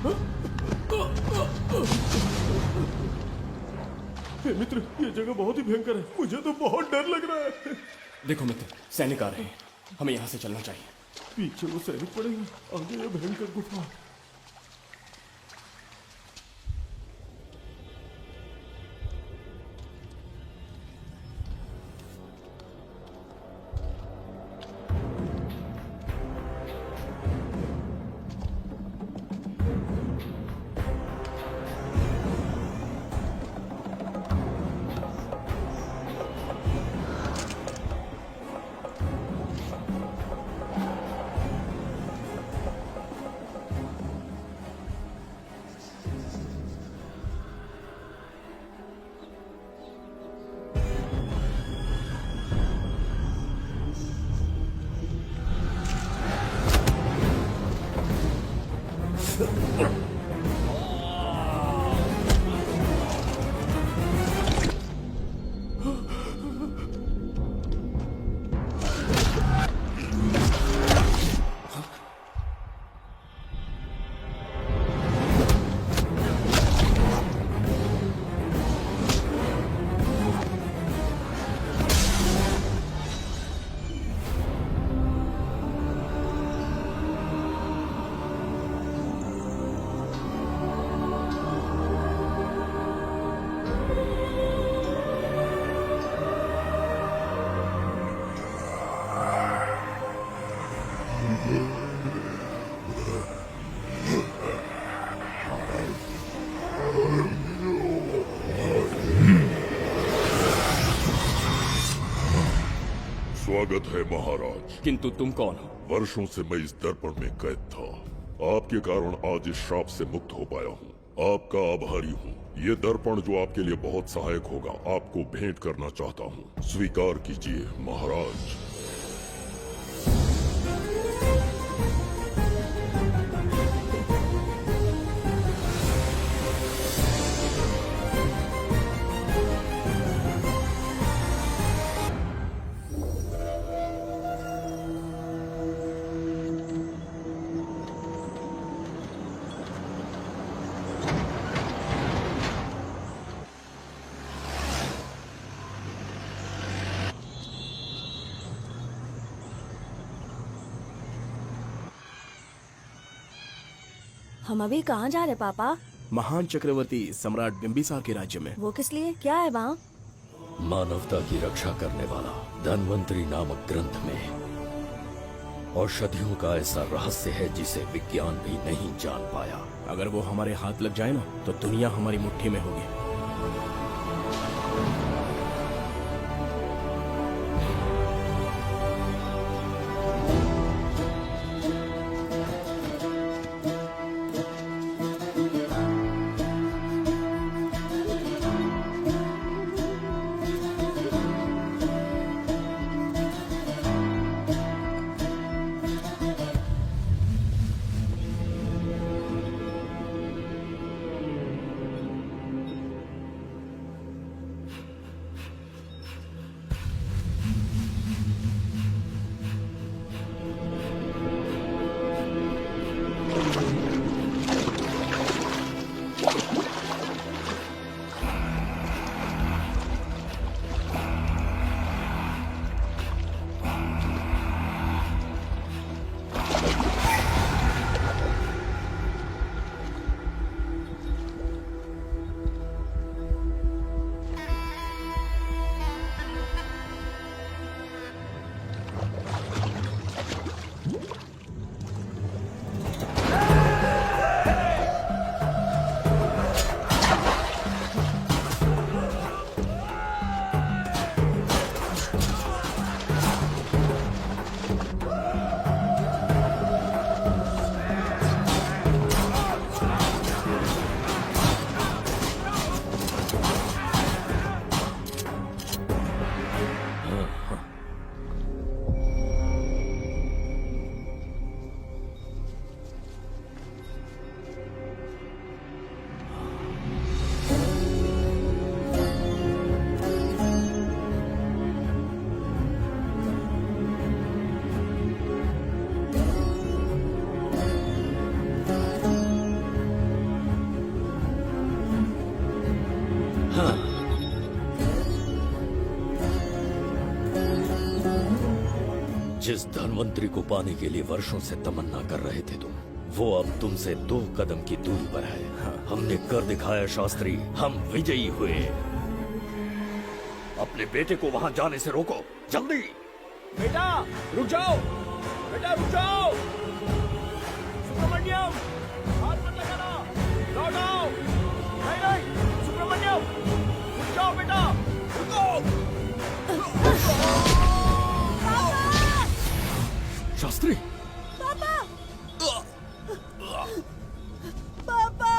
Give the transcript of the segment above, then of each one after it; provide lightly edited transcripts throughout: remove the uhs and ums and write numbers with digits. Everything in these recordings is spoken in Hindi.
हे मित्र, ये जगह बहुत ही भयंकर है। मुझे तो बहुत डर लग रहा है। देखो मित्र, सैनिक आ रहे हैं, हमें यहाँ से चलना चाहिए। पीछे वो सैनिक पड़ेगा, आगे ये भयंकर गुफा। स्वागत है महाराज। किंतु तुम कौन हो? वर्षों से मैं इस दर्पण में कैद था। आपके कारण आज इस श्राप से मुक्त हो पाया हूँ। आपका आभारी हूँ। ये दर्पण जो आपके लिए बहुत सहायक होगा, आपको भेंट करना चाहता हूँ। स्वीकार कीजिए महाराज। हम अभी कहाँ जा रहे पापा? महान चक्रवर्ती सम्राट बिंबिसार के राज्य में। वो किस लिए? क्या है वहाँ? मानवता की रक्षा करने वाला धन्वंतरी नामक ग्रंथ में औषधियों का ऐसा रहस्य है जिसे विज्ञान भी नहीं जान पाया। अगर वो हमारे हाथ लग जाए ना, तो दुनिया हमारी मुट्ठी में होगी। जिस धनवंतरी को पाने के लिए वर्षों से तमन्ना कर रहे थे तुम, वो अब तुमसे 2 कदम की दूरी पर है। हमने कर दिखाया शास्त्री, हम विजयी हुए। अपने बेटे को वहां जाने से रोको, जल्दी। बेटा रुक जाओ, बेटा रुक जाओ। सुब्रमण्यम, हाथ मत लगाना, लौट आओ। नहीं नहीं सुब्रमण्यम, रुक जाओ बेटा, रुको। शास्त्री, पापा पापा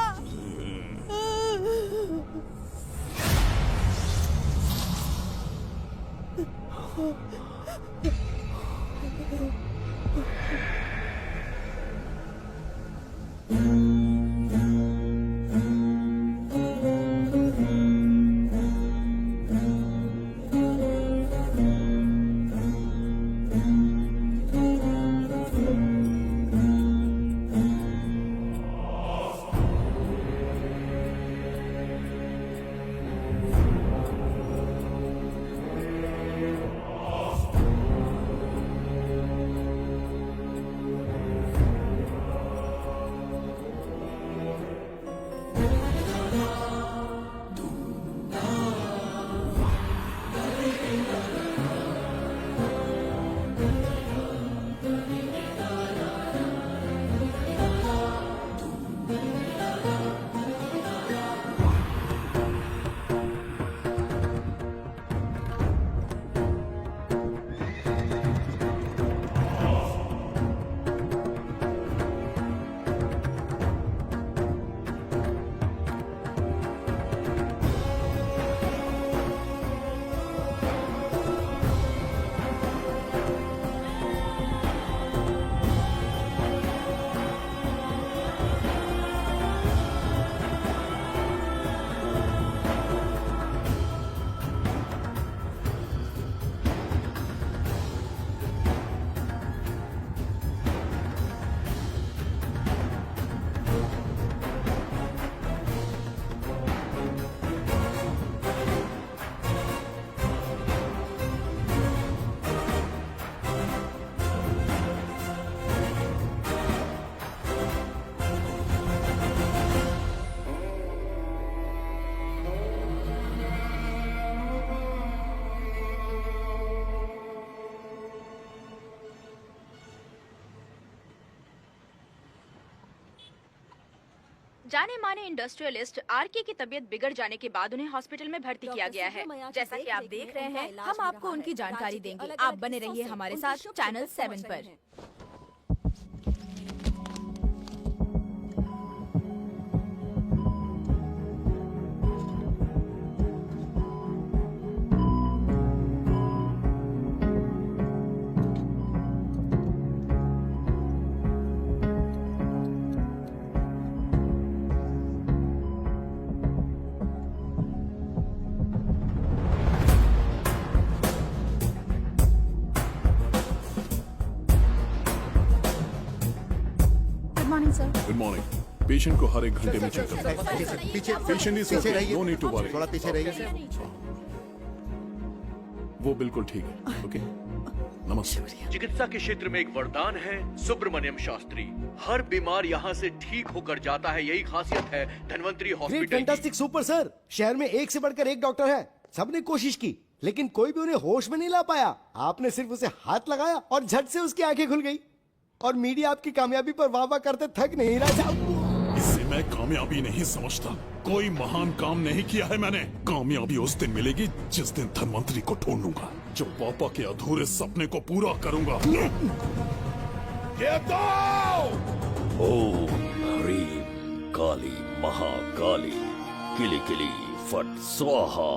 जाने माने इंडस्ट्रियलिस्ट आरके की तबीयत बिगड़ जाने के बाद उन्हें हॉस्पिटल में भर्ती किया गया है। जैसा कि आप देख रहे हैं, हम आपको उनकी जानकारी देंगे। आप बने रहिए हमारे साथ चैनल 7 पर। Good morning. पेशेंट को हर 1 घंटे में चेक करता है। पीछे पेशेंट इज पीछे रहिए, नो नीड टू वरी। थोड़ा पीछे रहिए। वो बिल्कुल ठीक है। ओके, नमस्ते। चिकित्सा के क्षेत्र में एक वरदान है सुब्रमण्यम शास्त्री। हर बीमार यहाँ से ठीक होकर जाता है, यही खासियत है धनवंतरी ग्रेट, हॉस्पिटल की। Fantastic, super sir. शहर में एक से बढ़कर एक डॉक्टर है। सबने कोशिश की, लेकिन कोई भी उन्हें होश में नहीं ला पाया। आपने सिर्फ उसे हाथ लगाया और झट से उसकी आंखें खुल गई। और मीडिया आपकी कामयाबी पर वाह वाह करते थक नहीं रहा। इसे मैं कामयाबी नहीं समझता। कोई महान काम नहीं किया है मैंने। कामयाबी उस दिन मिलेगी जिस दिन धनवंतरी को ढूंढूंगा, जो पापा के अधूरे सपने को पूरा करूंगा। ये दो! ओम ह्रीं काली महाकाली किली किली फट स्वाहा।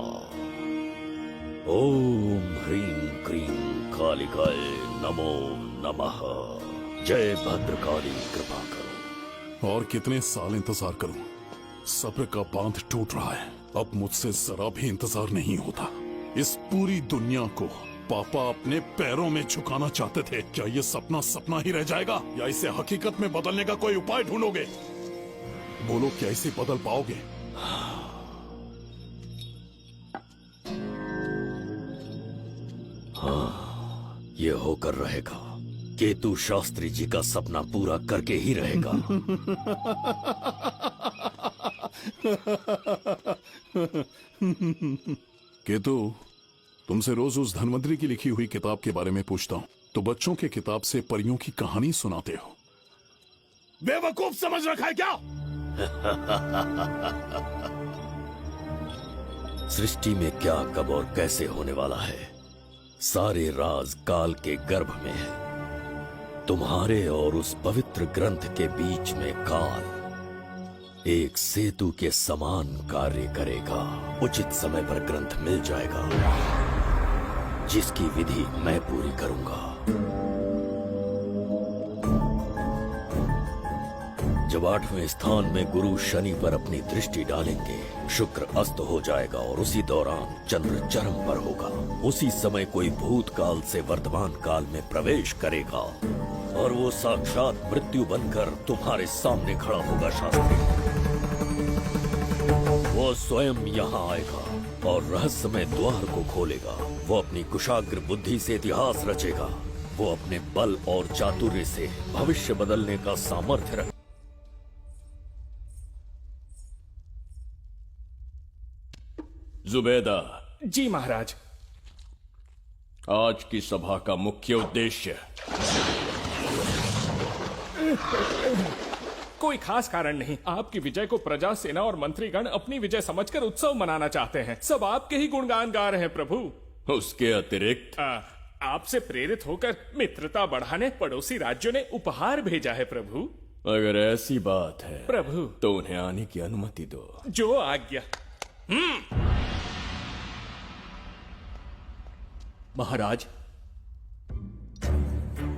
ओम ह्रीं क्रीं कालिकाय नमो नमः। जय भद्रकाली, कृपा करो। और कितने साल इंतजार करूं? सब्र का बांध टूट रहा है। अब मुझसे जरा भी इंतजार नहीं होता। इस पूरी दुनिया को पापा अपने पैरों में झुकाना चाहते थे। क्या ये सपना सपना ही रह जाएगा, या इसे हकीकत में बदलने का कोई उपाय ढूंढोगे? बोलो, क्या इसे बदल पाओगे? हाँ, ये होकर रहेगा। केतु शास्त्री जी का सपना पूरा करके ही रहेगा। केतु, तुमसे रोज उस धनवंतरी की लिखी हुई किताब के बारे में पूछता हूँ तो बच्चों के किताब से परियों की कहानी सुनाते हो। बेवकूफ समझ रखा है क्या? सृष्टि में क्या, कब और कैसे होने वाला है, सारे राज काल के गर्भ में है। तुम्हारे और उस पवित्र ग्रंथ के बीच में काल एक सेतु के समान कार्य करेगा। उचित समय पर ग्रंथ मिल जाएगा, जिसकी विधि मैं पूरी करूंगा। जब 8वें स्थान में गुरु शनि पर अपनी दृष्टि डालेंगे, शुक्र अस्त हो जाएगा और उसी दौरान चंद्र चरम पर होगा। उसी समय कोई भूतकाल से वर्तमान काल में प्रवेश करेगा और वो साक्षात मृत्यु बनकर तुम्हारे सामने खड़ा होगा। शास्त्री, वो स्वयं यहाँ आएगा और रहस्यमय द्वार को खोलेगा। वो अपनी कुशाग्र बुद्धि से इतिहास रचेगा। वो अपने बल और चातुर्य से भविष्य बदलने का सामर्थ्य रख। जुबेदा जी महाराज। आज की सभा का मुख्य उद्देश्य कोई खास कारण नहीं। आपकी विजय को प्रजा, सेना और मंत्रीगण अपनी विजय समझकर उत्सव मनाना चाहते हैं। सब आपके ही गुणगान गा रहे हैं प्रभु। उसके अतिरिक्त आपसे प्रेरित होकर मित्रता बढ़ाने पड़ोसी राज्यों ने उपहार भेजा है प्रभु। अगर ऐसी बात है प्रभु तो उन्हें आने की अनुमति दो। जो आज्ञा। महाराज,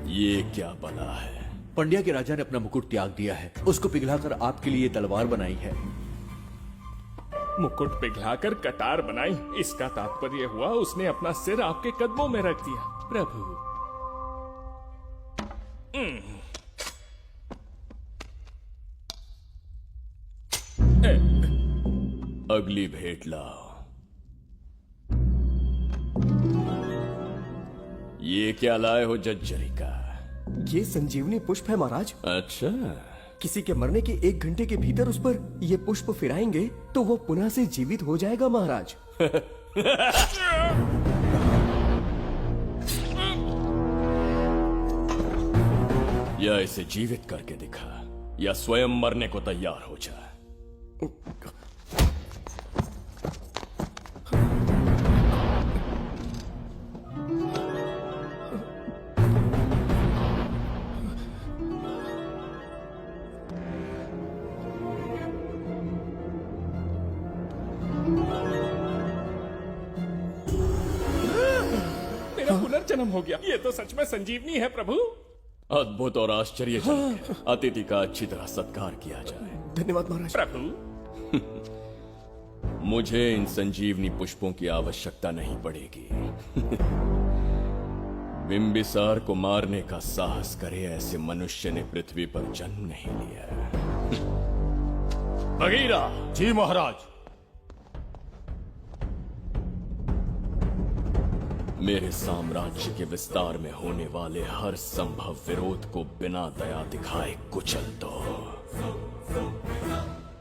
ये क्या बला है? पंड्या के राजा ने अपना मुकुट त्याग दिया है। उसको पिघलाकर आपके लिए तलवार बनाई है। मुकुट पिघलाकर कटार बनाई, इसका तात्पर्य हुआ उसने अपना सिर आपके कदमों में रख दिया प्रभु। अगली भेंट लाओ। ये क्या लाए हो जज्जरी का? ये संजीवनी पुष्प है महाराज। अच्छा, किसी के मरने के 1 घंटे के भीतर उस पर ये पुष्प फिराएंगे तो वो पुनः से जीवित हो जाएगा महाराज। या इसे जीवित करके दिखा या स्वयं मरने को तैयार हो जा। मेरा पुनर्जन्म हो गया। ये तो सच में संजीवनी है प्रभु। अद्भुत और आश्चर्यजनक है। अतिथि का अच्छी तरह सत्कार किया जाए। धन्यवाद महाराज। प्रभु मुझे इन संजीवनी पुष्पों की आवश्यकता नहीं पड़ेगी। बिंबिसार को मारने का साहस करे ऐसे मनुष्य ने पृथ्वी पर जन्म नहीं लिया। बगीरा। जी महाराज। मेरे साम्राज्य के विस्तार में होने वाले हर संभव विरोध को बिना दया दिखाए कुचल दो।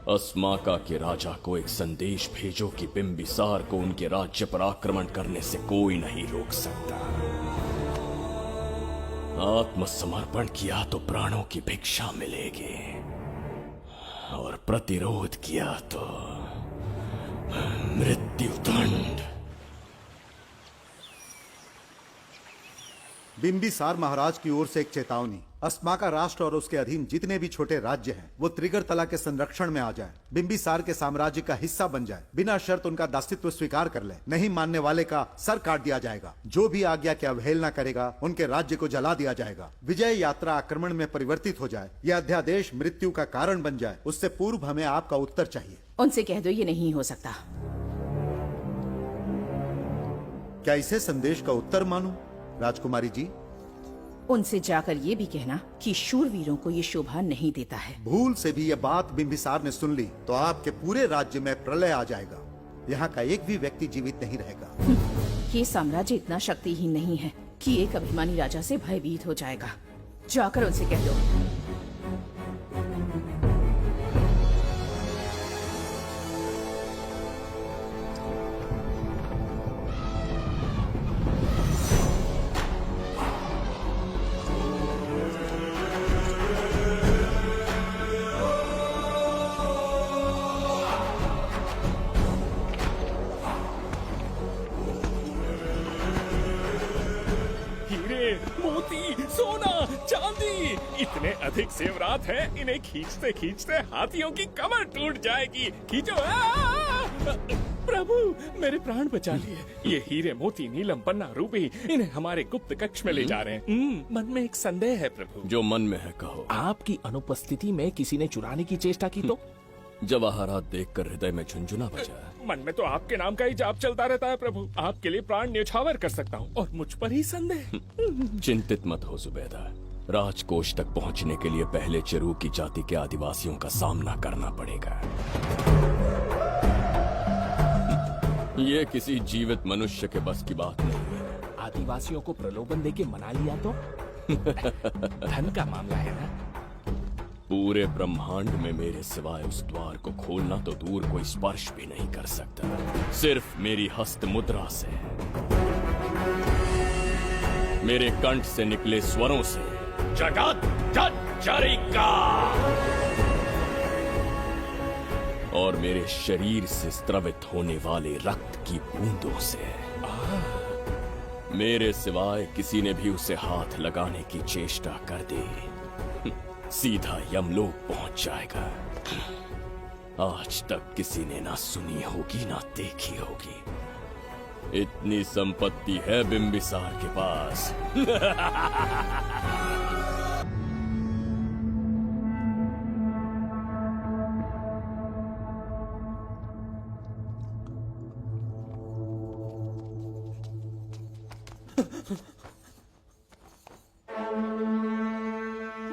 अस्माका के राजा को एक संदेश भेजो कि बिंबिसार को उनके राज्य पर आक्रमण करने से कोई नहीं रोक सकता। आत्मसमर्पण किया तो प्राणों की भिक्षा मिलेगी और प्रतिरोध किया तो मृत्युदंड। बिंबिसार महाराज की ओर से एक चेतावनी। अस्माका राष्ट्र और उसके अधीन जितने भी छोटे राज्य हैं, वो त्रिगर्तला के संरक्षण में आ जाएं, बिंबिसार के साम्राज्य का हिस्सा बन जाए, बिना शर्त उनका दासत्व स्वीकार कर ले। नहीं मानने वाले का सर काट दिया जाएगा। जो भी आज्ञा की अवहेलना करेगा उनके राज्य को जला दिया जाएगा। विजय यात्रा आक्रमण में परिवर्तित हो जाए, यह अध्यादेश मृत्यु का कारण बन जाए, उससे पूर्व हमें आपका उत्तर चाहिए। उनसे कह दो ये नहीं हो सकता। क्या इसे संदेश का उत्तर मानूं? राजकुमारी जी, उनसे जाकर ये भी कहना कि शूरवीरों को ये शोभा नहीं देता है। भूल से भी यह बात बिंबिसार ने सुन ली तो आपके पूरे राज्य में प्रलय आ जाएगा। यहाँ का एक भी व्यक्ति जीवित नहीं रहेगा। ये साम्राज्य इतना शक्तिहीन नहीं है कि एक अभिमानी राजा से भयभीत हो जाएगा। जाकर उनसे कह दो। हीरे, मोती, सोना, चांदी, इतने अधिक जेवरात हैं, इन्हें खींचते खींचते हाथियों की कमर टूट जाएगी। खींचो। प्रभु, मेरे प्राण बचा लिए। ये हीरे, मोती, नीलम, पन्ना, रूबी, इन्हें हमारे गुप्त कक्ष में ले जा रहे हैं। मन में एक संदेह है प्रभु। जो मन में है कहो। आपकी अनुपस्थिति में किसी ने चुराने की चेष्टा की तो? जवाहरात देखकर हृदय में झुंझुना बजा। मन में तो आपके नाम का ही जाप चलता रहता है प्रभु। आपके लिए प्राण न्यौछावर कर सकता हूँ और मुझ पर ही संदेह। चिंतित मत हो जुबैदा। राजकोष तक पहुंचने के लिए पहले चिरूकी जाति के आदिवासियों का सामना करना पड़ेगा। ये किसी जीवित मनुष्य के बस की बात नहीं है। आदिवासियों को प्रलोभन देके मना लिया तो? धन का मामला है ना? पूरे ब्रह्मांड में मेरे सिवाय उस द्वार को खोलना तो दूर कोई स्पर्श भी नहीं कर सकता। सिर्फ मेरी हस्त मुद्रा से, मेरे कंठ से निकले स्वरों से। जगत जरिका और मेरे शरीर से स्त्रवित होने वाले रक्त की बूंदों से। मेरे सिवाय किसी ने भी उसे हाथ लगाने की चेष्टा कर दी, सीधा यमलोक पहुंच जाएगा। आज तक किसी ने ना सुनी होगी ना देखी होगी। इतनी संपत्ति है बिंबिसार के पास।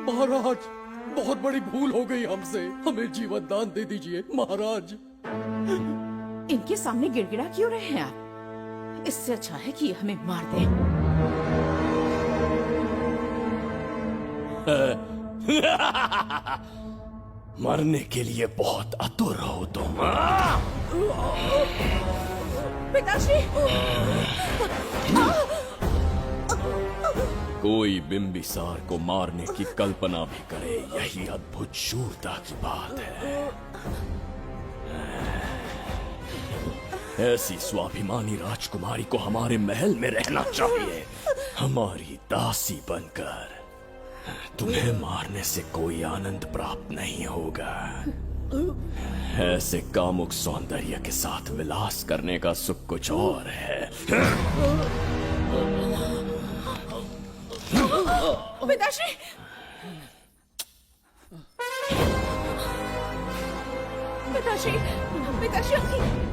महाराज, बहुत बड़ी भूल हो गई हमसे। हमें जीवन दान दे दीजिए महाराज। इनके सामने गिड़गिड़ा क्यों रहे हैं आप? इससे अच्छा है कि ये हमें मार दें। मरने के लिए बहुत आतुर हो तुम। पिताश्री! कोई बिंबिसार को मारने की कल्पना भी करे, यही अद्भुत शूरता की बात है। ऐसी स्वाभिमानी राजकुमारी को हमारे महल में रहना चाहिए, हमारी दासी बनकर। तुम्हें मारने से कोई आनंद प्राप्त नहीं होगा। ऐसे कामुक सौंदर्य के साथ विलास करने का सुख कुछ और है। पिताश्री! पिताश्री! पिताश्री!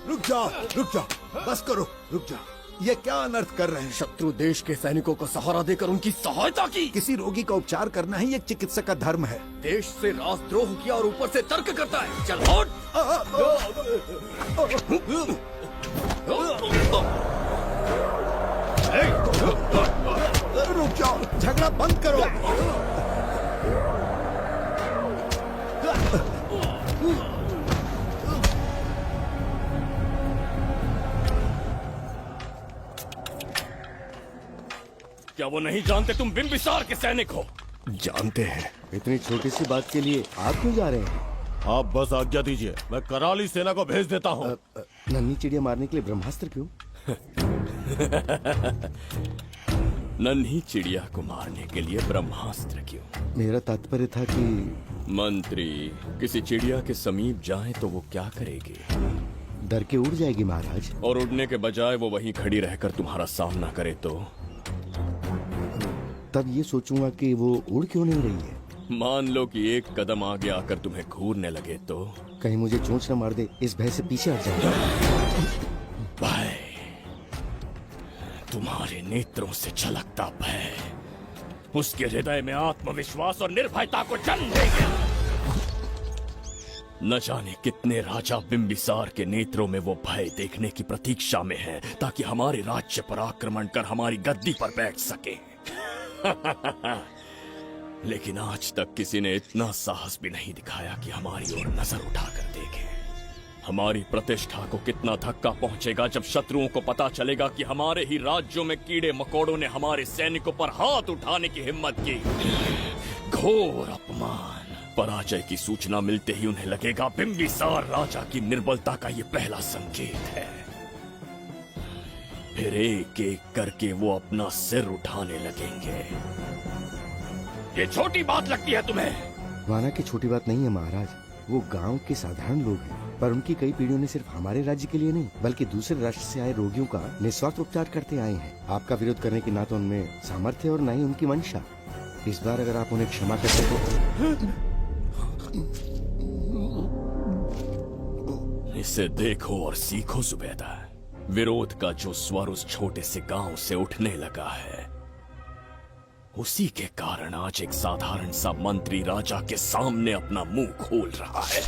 रुक जाओ, रुक जाओ, बस करो, रुक जाओ। ये क्या अनर्थ कर रहे हैं? शत्रु देश के सैनिकों को सहारा देकर उनकी सहायता की। किसी रोगी का उपचार करना ही एक चिकित्सक का धर्म है। देश से राजद्रोह किया और ऊपर से तर्क करता है। चल हट। रुक जाओ, झगड़ा बंद करो। क्या वो नहीं जानते तुम बिंबिसार के सैनिक हो? जानते हैं। इतनी छोटी सी बात के लिए आप क्यों जा रहे हैं? आप बस आज्ञा दीजिए, मैं कराली सेना को भेज देता हूँ। नन्ही चिड़िया मारने के लिए ब्रह्मास्त्र क्यों? नन्ही चिड़िया को मारने के लिए ब्रह्मास्त्र क्यों? मेरा तात्पर्य था कि मंत्री किसी चिड़िया के समीप जाए तो वो क्या करेगी? डर के उड़ जाएगी महाराज। और उड़ने के बजाय वो वहीं खड़ी रहकर तुम्हारा सामना करे तो? तब ये सोचूंगा कि वो उड़ क्यों नहीं रही है। मान लो कि एक कदम आगे आकर तुम्हें घूरने लगे तो? कहीं मुझे चोंच न मार दे, इस भय से पीछे हट जाऊंगा। भय, तुम्हारे नेत्रों से झलकता भय उसके हृदय में आत्मविश्वास और निर्भयता को जन्म देगा। न जाने कितने राजा बिंबिसार के नेत्रों में वो भय देखने की प्रतीक्षा में है, ताकि हमारे राज्य पर आक्रमण कर हमारी गद्दी पर बैठ सके। लेकिन आज तक किसी ने इतना साहस भी नहीं दिखाया कि हमारी ओर नजर उठाकर देखे। हमारी प्रतिष्ठा को कितना धक्का पहुंचेगा जब शत्रुओं को पता चलेगा कि हमारे ही राज्यों में कीड़े मकोड़ों ने हमारे सैनिकों पर हाथ उठाने की हिम्मत की। घोर अपमान। पराजय की सूचना मिलते ही उन्हें लगेगा बिंबिसार राजा की निर्बलता का ये पहला संकेत है। फिर एक एक करके वो अपना सिर उठाने लगेंगे। ये छोटी बात लगती है तुम्हें? माना कि छोटी बात नहीं है महाराज। वो गांव के साधारण लोग हैं, पर उनकी कई पीढ़ियों ने सिर्फ हमारे राज्य के लिए नहीं बल्कि दूसरे राष्ट्र से आए रोगियों का निस्वार्थ उपचार करते आए हैं। आपका विरोध करने की ना तो उनमें सामर्थ्य और न ही उनकी मंशा। इस बार अगर आप उन्हें क्षमा कर सको। इसे देखो और सीखो जुबैदा। विरोध का जो स्वर उस छोटे से गांव से उठने लगा है, उसी के कारण आज एक साधारण सा मंत्री राजा के सामने अपना मुंह खोल रहा है।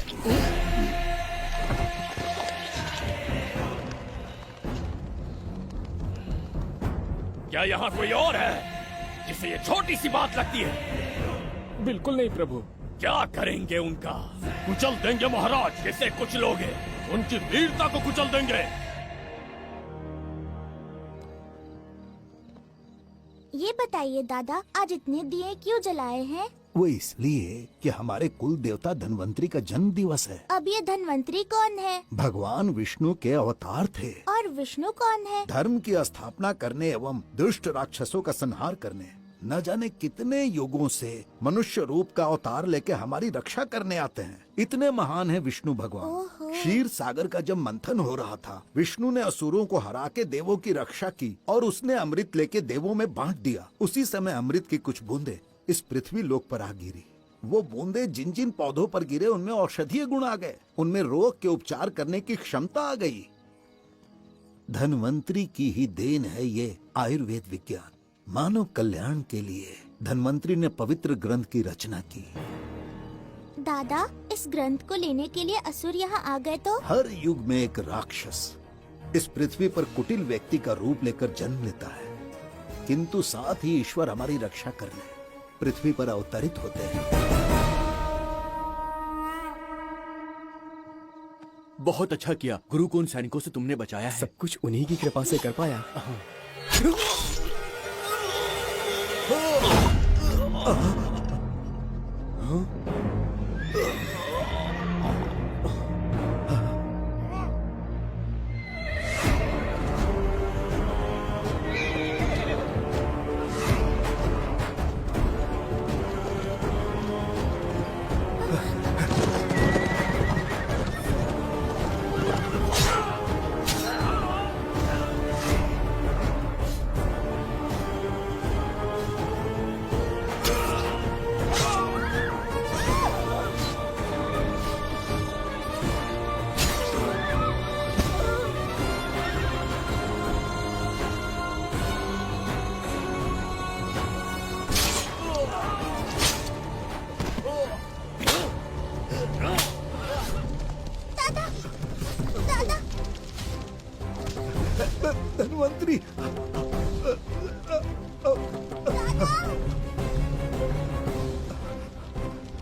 क्या यहाँ कोई और है जिसे ये छोटी सी बात लगती है? बिल्कुल नहीं प्रभु। क्या करेंगे उनका? कुचल देंगे महाराज। कैसे कुचलोगे? उनकी वीरता को कुचल देंगे। ये बताइए दादा, आज इतने दिए क्यों जलाए हैं? वो इसलिए कि हमारे कुल देवता धन्वंतरी का जन्म दिवस है। अब ये धन्वंतरी कौन है? भगवान विष्णु के अवतार थे। और विष्णु कौन है? धर्म की स्थापना करने एवं दुष्ट राक्षसों का संहार करने न जाने कितने युगों से मनुष्य रूप का अवतार लेके हमारी रक्षा करने आते हैं। इतने महान है विष्णु भगवान। क्षीर सागर का जब मंथन हो रहा था, विष्णु ने असुरों को हरा के देवों की रक्षा की और उसने अमृत लेके देवों में बांट दिया। उसी समय अमृत की कुछ बूंदे इस पृथ्वी लोक पर आ गिरी। वो बूंदे जिन जिन पौधों पर गिरे उनमें औषधीय गुण आ गए, उनमें रोग के उपचार करने की क्षमता आ गई। धन्वंतरी की ही देन है ये आयुर्वेद विज्ञान। मानव कल्याण के लिए धन्वंतरी ने पवित्र ग्रंथ की रचना की। दादा, इस ग्रंथ को लेने के लिए असुर यहाँ आ गए तो? हर युग में एक राक्षस इस पृथ्वी पर कुटिल व्यक्ति का रूप लेकर जन्म लेता है, किंतु साथ ही ईश्वर हमारी रक्षा करने पृथ्वी पर अवतरित होते हैं। बहुत अच्छा किया गुरु को उन सैनिकों से तुमने बचाया है। सब कुछ उन्हीं की कृपा से कर पाया। धन्वंतरी।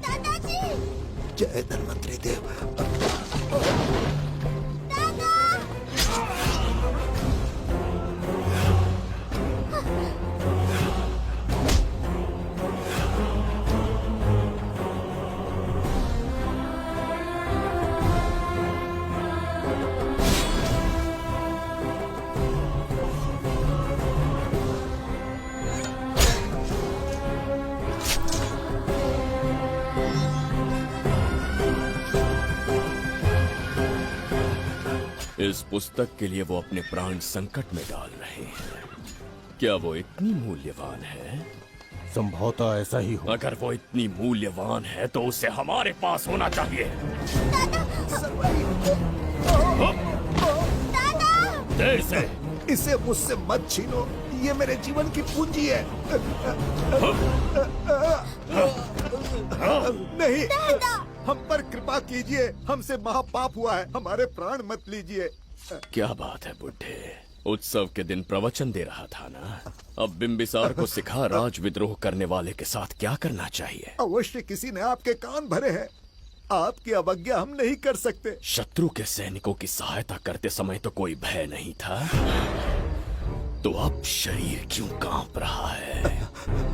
दादाजी। जय धन्वंतरी देव। इस पुस्तक के लिए वो अपने प्राण संकट में डाल रहे हैं। क्या वो इतनी मूल्यवान है? संभवतः ऐसा ही हो। अगर वो इतनी मूल्यवान है तो उसे हमारे पास होना चाहिए। देर से इसे मुझसे मत छीनो, ये मेरे जीवन की पूंजी है। नहीं, हम पर कृपा कीजिए, हमसे महापाप हुआ है, हमारे प्राण मत लीजिए। क्या बात है बुड्ढे, उत्सव के दिन प्रवचन दे रहा था ना। अब बिंबिसार को सिखा राज विद्रोह करने वाले के साथ क्या करना चाहिए। अवश्य किसी ने आपके कान भरे हैं, आपकी अवज्ञा हम नहीं कर सकते। शत्रु के सैनिकों की सहायता करते समय तो कोई भय नहीं था, तो अब शरीर क्यों कांप रहा है?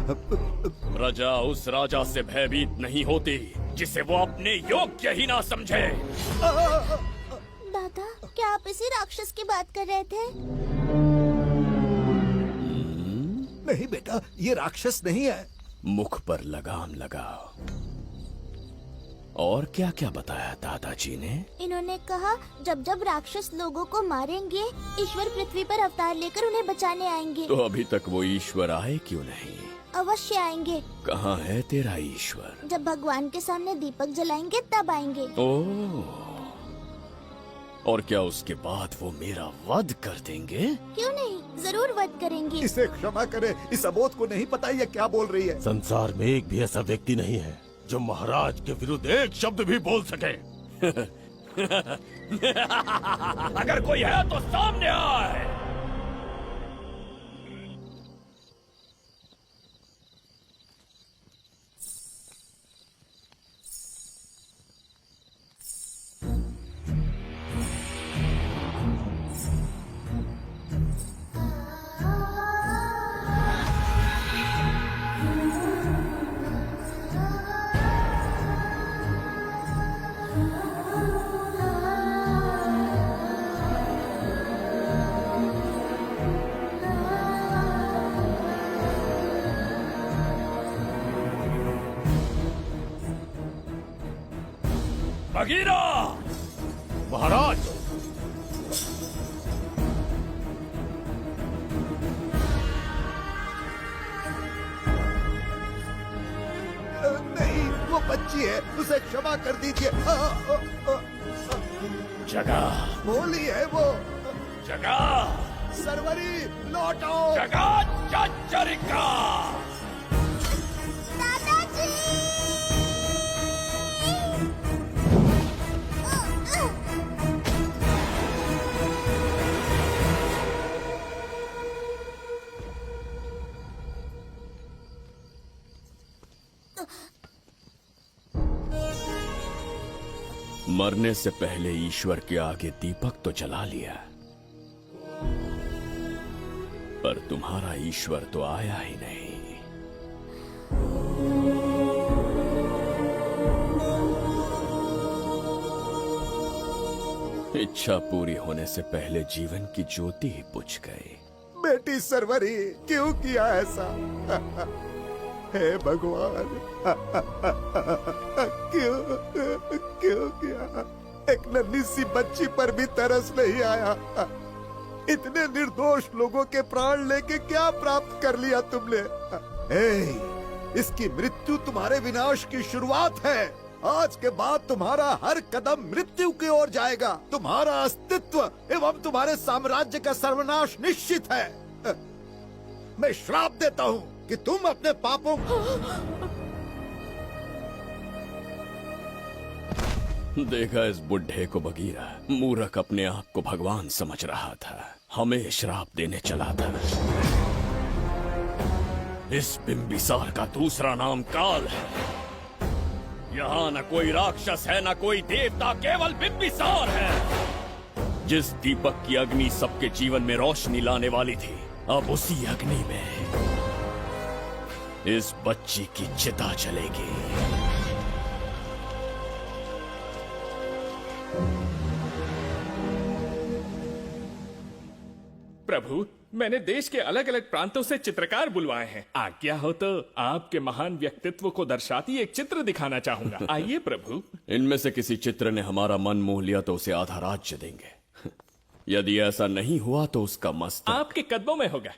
प्रजा उस राजा से भयभीत नहीं होती जिसे वो अपने योग्य ही ना समझे। दादा, क्या आप इसी राक्षस की बात कर रहे थे? नहीं बेटा, ये राक्षस नहीं है। मुख पर लगाम लगाओ। और क्या क्या बताया दादाजी ने? इन्होंने कहा जब जब राक्षस लोगों को मारेंगे, ईश्वर पृथ्वी पर अवतार लेकर उन्हें बचाने आएंगे। तो अभी तक वो ईश्वर आए क्यों नहीं? अवश्य आएंगे। कहाँ है तेरा ईश्वर? जब भगवान के सामने दीपक जलाएंगे तब आएंगे। ओह, और क्या उसके बाद वो मेरा वध कर देंगे? क्यों नहीं, जरूर वध करेंगे। इसे क्षमा करे, इस अबोध को नहीं पता ये क्या बोल रही है। संसार में एक भी ऐसा व्यक्ति नहीं है जो महाराज के विरुद्ध एक शब्द भी बोल सके। अगर कोई है तो सामने आए। बगीरा! महाराज, नहीं, वो बच्ची है, उसे क्षमा कर दीजिए। जगह बोली है वो। जगह सरवरी, लौट आओ। जगह चचरिका। मरने से पहले ईश्वर के आगे दीपक तो जला लिया, पर तुम्हारा ईश्वर तो आया ही नहीं। इच्छा पूरी होने से पहले जीवन की ज्योति ही बुझ गई। बेटी सरवरी, क्यों किया ऐसा? हे भगवान, क्यों किया? एक नन्ही सी बच्ची पर भी तरस नहीं आया। इतने निर्दोष लोगों के प्राण लेके क्या प्राप्त कर लिया तुमने? इसकी मृत्यु तुम्हारे विनाश की शुरुआत है। आज के बाद तुम्हारा हर कदम मृत्यु की ओर जाएगा। तुम्हारा अस्तित्व एवं तुम्हारे साम्राज्य का सर्वनाश निश्चित है। मैं श्राप देता हूँ कि तुम अपने पापों देखा इस बुढ़े को बगीरा, मूर्ख अपने आप को भगवान समझ रहा था, हमें श्राप देने चला था। इस बिंबिसार का दूसरा नाम काल है। यहाँ न कोई राक्षस है, न कोई देवता, केवल बिंबिसार है। जिस दीपक की अग्नि सबके जीवन में रोशनी लाने वाली थी, अब उसी अग्नि में इस बच्ची की चिता जलेगी। प्रभु, मैंने देश के अलग अलग प्रांतों से चित्रकार बुलवाए हैं। आज्ञा हो तो आपके महान व्यक्तित्व को दर्शाती एक चित्र दिखाना चाहूंगा। आइए प्रभु। इनमें से किसी चित्र ने हमारा मन मोह लिया तो उसे आधा राज्य देंगे। यदि ऐसा नहीं हुआ तो उसका मस्तक आपके कदमों में होगा।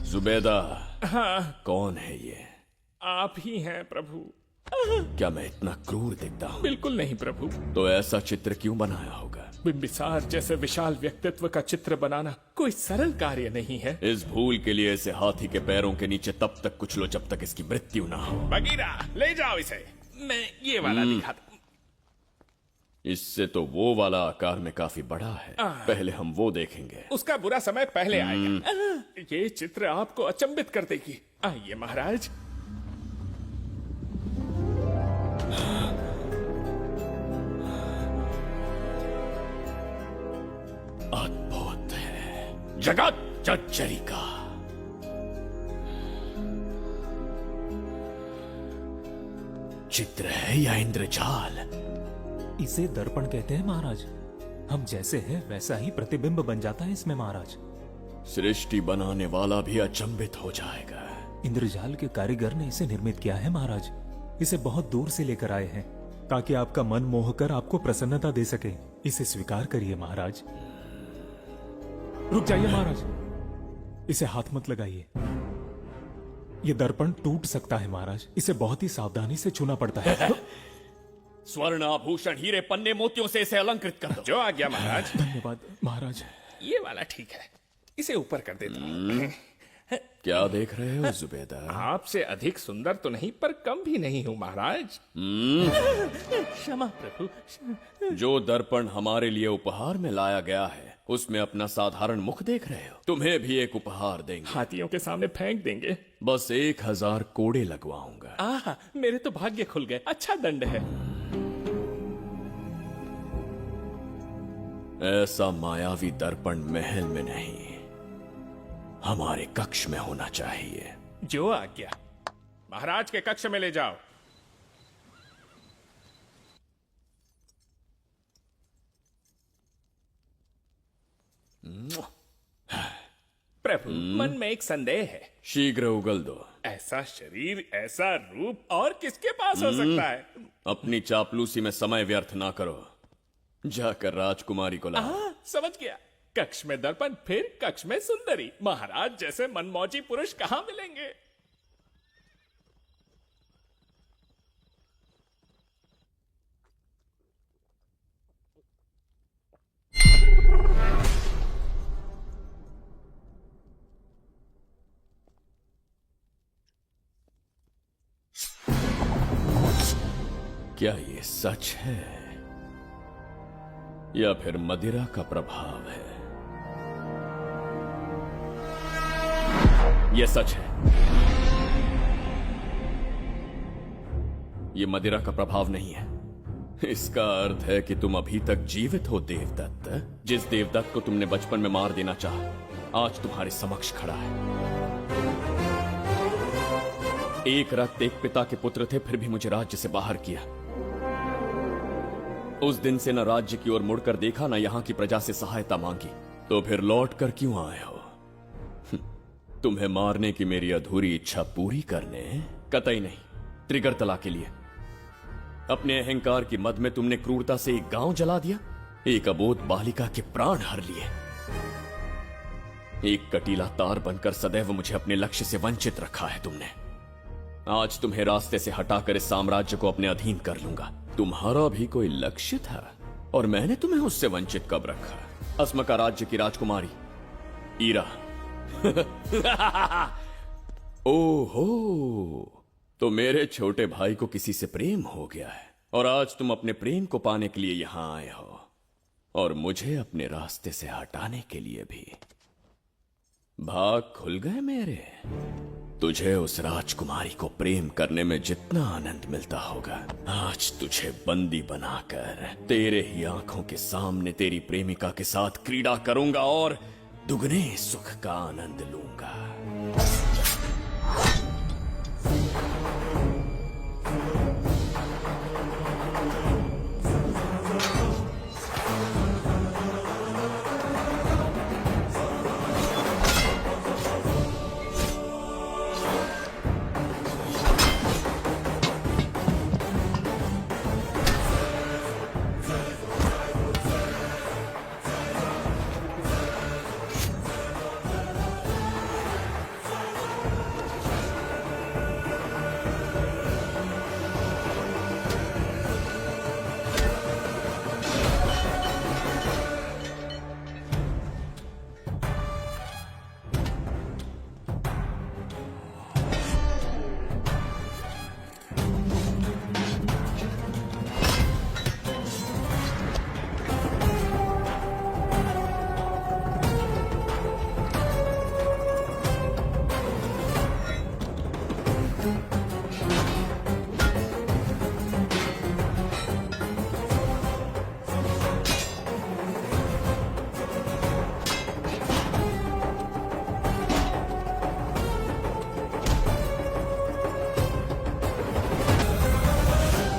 जुबेदा, हाँ, कौन है ये? आप ही हैं प्रभु। क्या मैं इतना क्रूर दिखता हूँ? बिल्कुल नहीं प्रभु। तो ऐसा चित्र क्यों बनाया होगा? बिंबिसार जैसे विशाल व्यक्तित्व का चित्र बनाना कोई सरल कार्य नहीं है। इस भूल के लिए इसे हाथी के पैरों के नीचे तब तक कुचलो जब तक इसकी मृत्यु ना हो। बगीरा, ले जाओ इसे। मैं ये वाला दिखाता। इससे तो वो वाला आकार में काफी बड़ा है। पहले हम वो देखेंगे। उसका बुरा समय पहले आएगा। ये चित्र आपको अचंभित कर देगी। आइए महाराज। अद्भुत है, जगत जज्जरी का। चित्र है या इंद्रजाल? इसे दर्पण कहते हैं महाराज। हम जैसे हैं वैसा ही प्रतिबिंब बन जाता है इसमें महाराज। सृष्टि बनाने वाला भी अचंभित हो जाएगा। इंद्रजाल के कारीगर ने इसे निर्मित किया है महाराज। इसे बहुत दूर से लेकर आए हैं ताकि आपका मन मोह कर आपको प्रसन्नता दे सके। इसे स्वीकार करिए महाराज। रुक जाइए महाराज, इसे हाथ मत लगाइए। ये दर्पण टूट सकता है महाराज। इसे बहुत ही सावधानी से छूना पड़ता है। स्वर्ण आभूषण, हीरे, पन्ने, मोतियों से इसे अलंकृत कर दो। जो आज्ञा महाराज। धन्यवाद महाराज। ये वाला ठीक है, इसे ऊपर कर देता हूँ। क्या देख रहे हो जुबेदा? आपसे अधिक सुंदर तो नहीं पर कम भी नहीं हूँ महाराज। क्षमा प्रभु। जो दर्पण हमारे लिए उपहार में लाया गया है उसमें अपना साधारण मुख देख रहे हो? तुम्हें भी एक उपहार देंगे। हाथियों के सामने फेंक देंगे। बस 1000 कोड़े लगवाऊंगा। आह, मेरे तो भाग्य खुल गए। अच्छा दंड है। ऐसा मायावी दर्पण महल में नहीं, हमारे कक्ष में होना चाहिए। जो आज्ञा। महाराज के कक्ष में ले जाओ। प्रभु, मन में एक संदेह है। शीघ्र उगल दो। ऐसा शरीर, ऐसा रूप और किसके पास हो सकता है? अपनी चापलूसी में समय व्यर्थ ना करो। जाकर राजकुमारी को लाओ। समझ गया। कक्ष में दर्पण, फिर कक्ष में सुंदरी। महाराज जैसे मनमौजी पुरुष कहां मिलेंगे? क्या ये सच है या फिर मदिरा का प्रभाव है? यह सच है। यह मदिरा का प्रभाव नहीं है। इसका अर्थ है कि तुम अभी तक जीवित हो देवदत्त। जिस देवदत्त को तुमने बचपन में मार देना चाहा, आज तुम्हारे समक्ष खड़ा है। एक रक्त एक पिता के पुत्र थे, फिर भी मुझे राज्य से बाहर किया। उस दिन से न राज्य की ओर मुड़कर देखा, न यहां की प्रजा से सहायता मांगी। तो फिर लौट कर क्यों आए हो? तुम्हें मारने की मेरी अधूरी इच्छा पूरी करने? कतई नहीं, त्रिगर्तला के लिए। अपने अहंकार की मद में तुमने क्रूरता से एक गांव जला दिया, एक अबोध बालिका के प्राण हर लिए। एक कटीला तार बनकर सदैव मुझे अपने लक्ष्य से वंचित रखा है तुमने। आज तुम्हें रास्ते से हटाकर इस साम्राज्य को अपने अधीन कर लूंगा। तुम्हारा भी कोई लक्ष्य था और मैंने तुम्हें उससे वंचित कब रखा? अस्मका राज्य की राजकुमारी ईरा ओहो, तो मेरे छोटे भाई को किसी से प्रेम हो गया है और आज तुम अपने प्रेम को पाने के लिए यहां आए हो और मुझे अपने रास्ते से हटाने के लिए भी। भाग खुल गए मेरे। तुझे उस राजकुमारी को प्रेम करने में जितना आनंद मिलता होगा, आज तुझे बंदी बनाकर तेरे ही आंखों के सामने तेरी प्रेमिका के साथ क्रीड़ा करूंगा और दुगने सुख का आनंद लूंगा।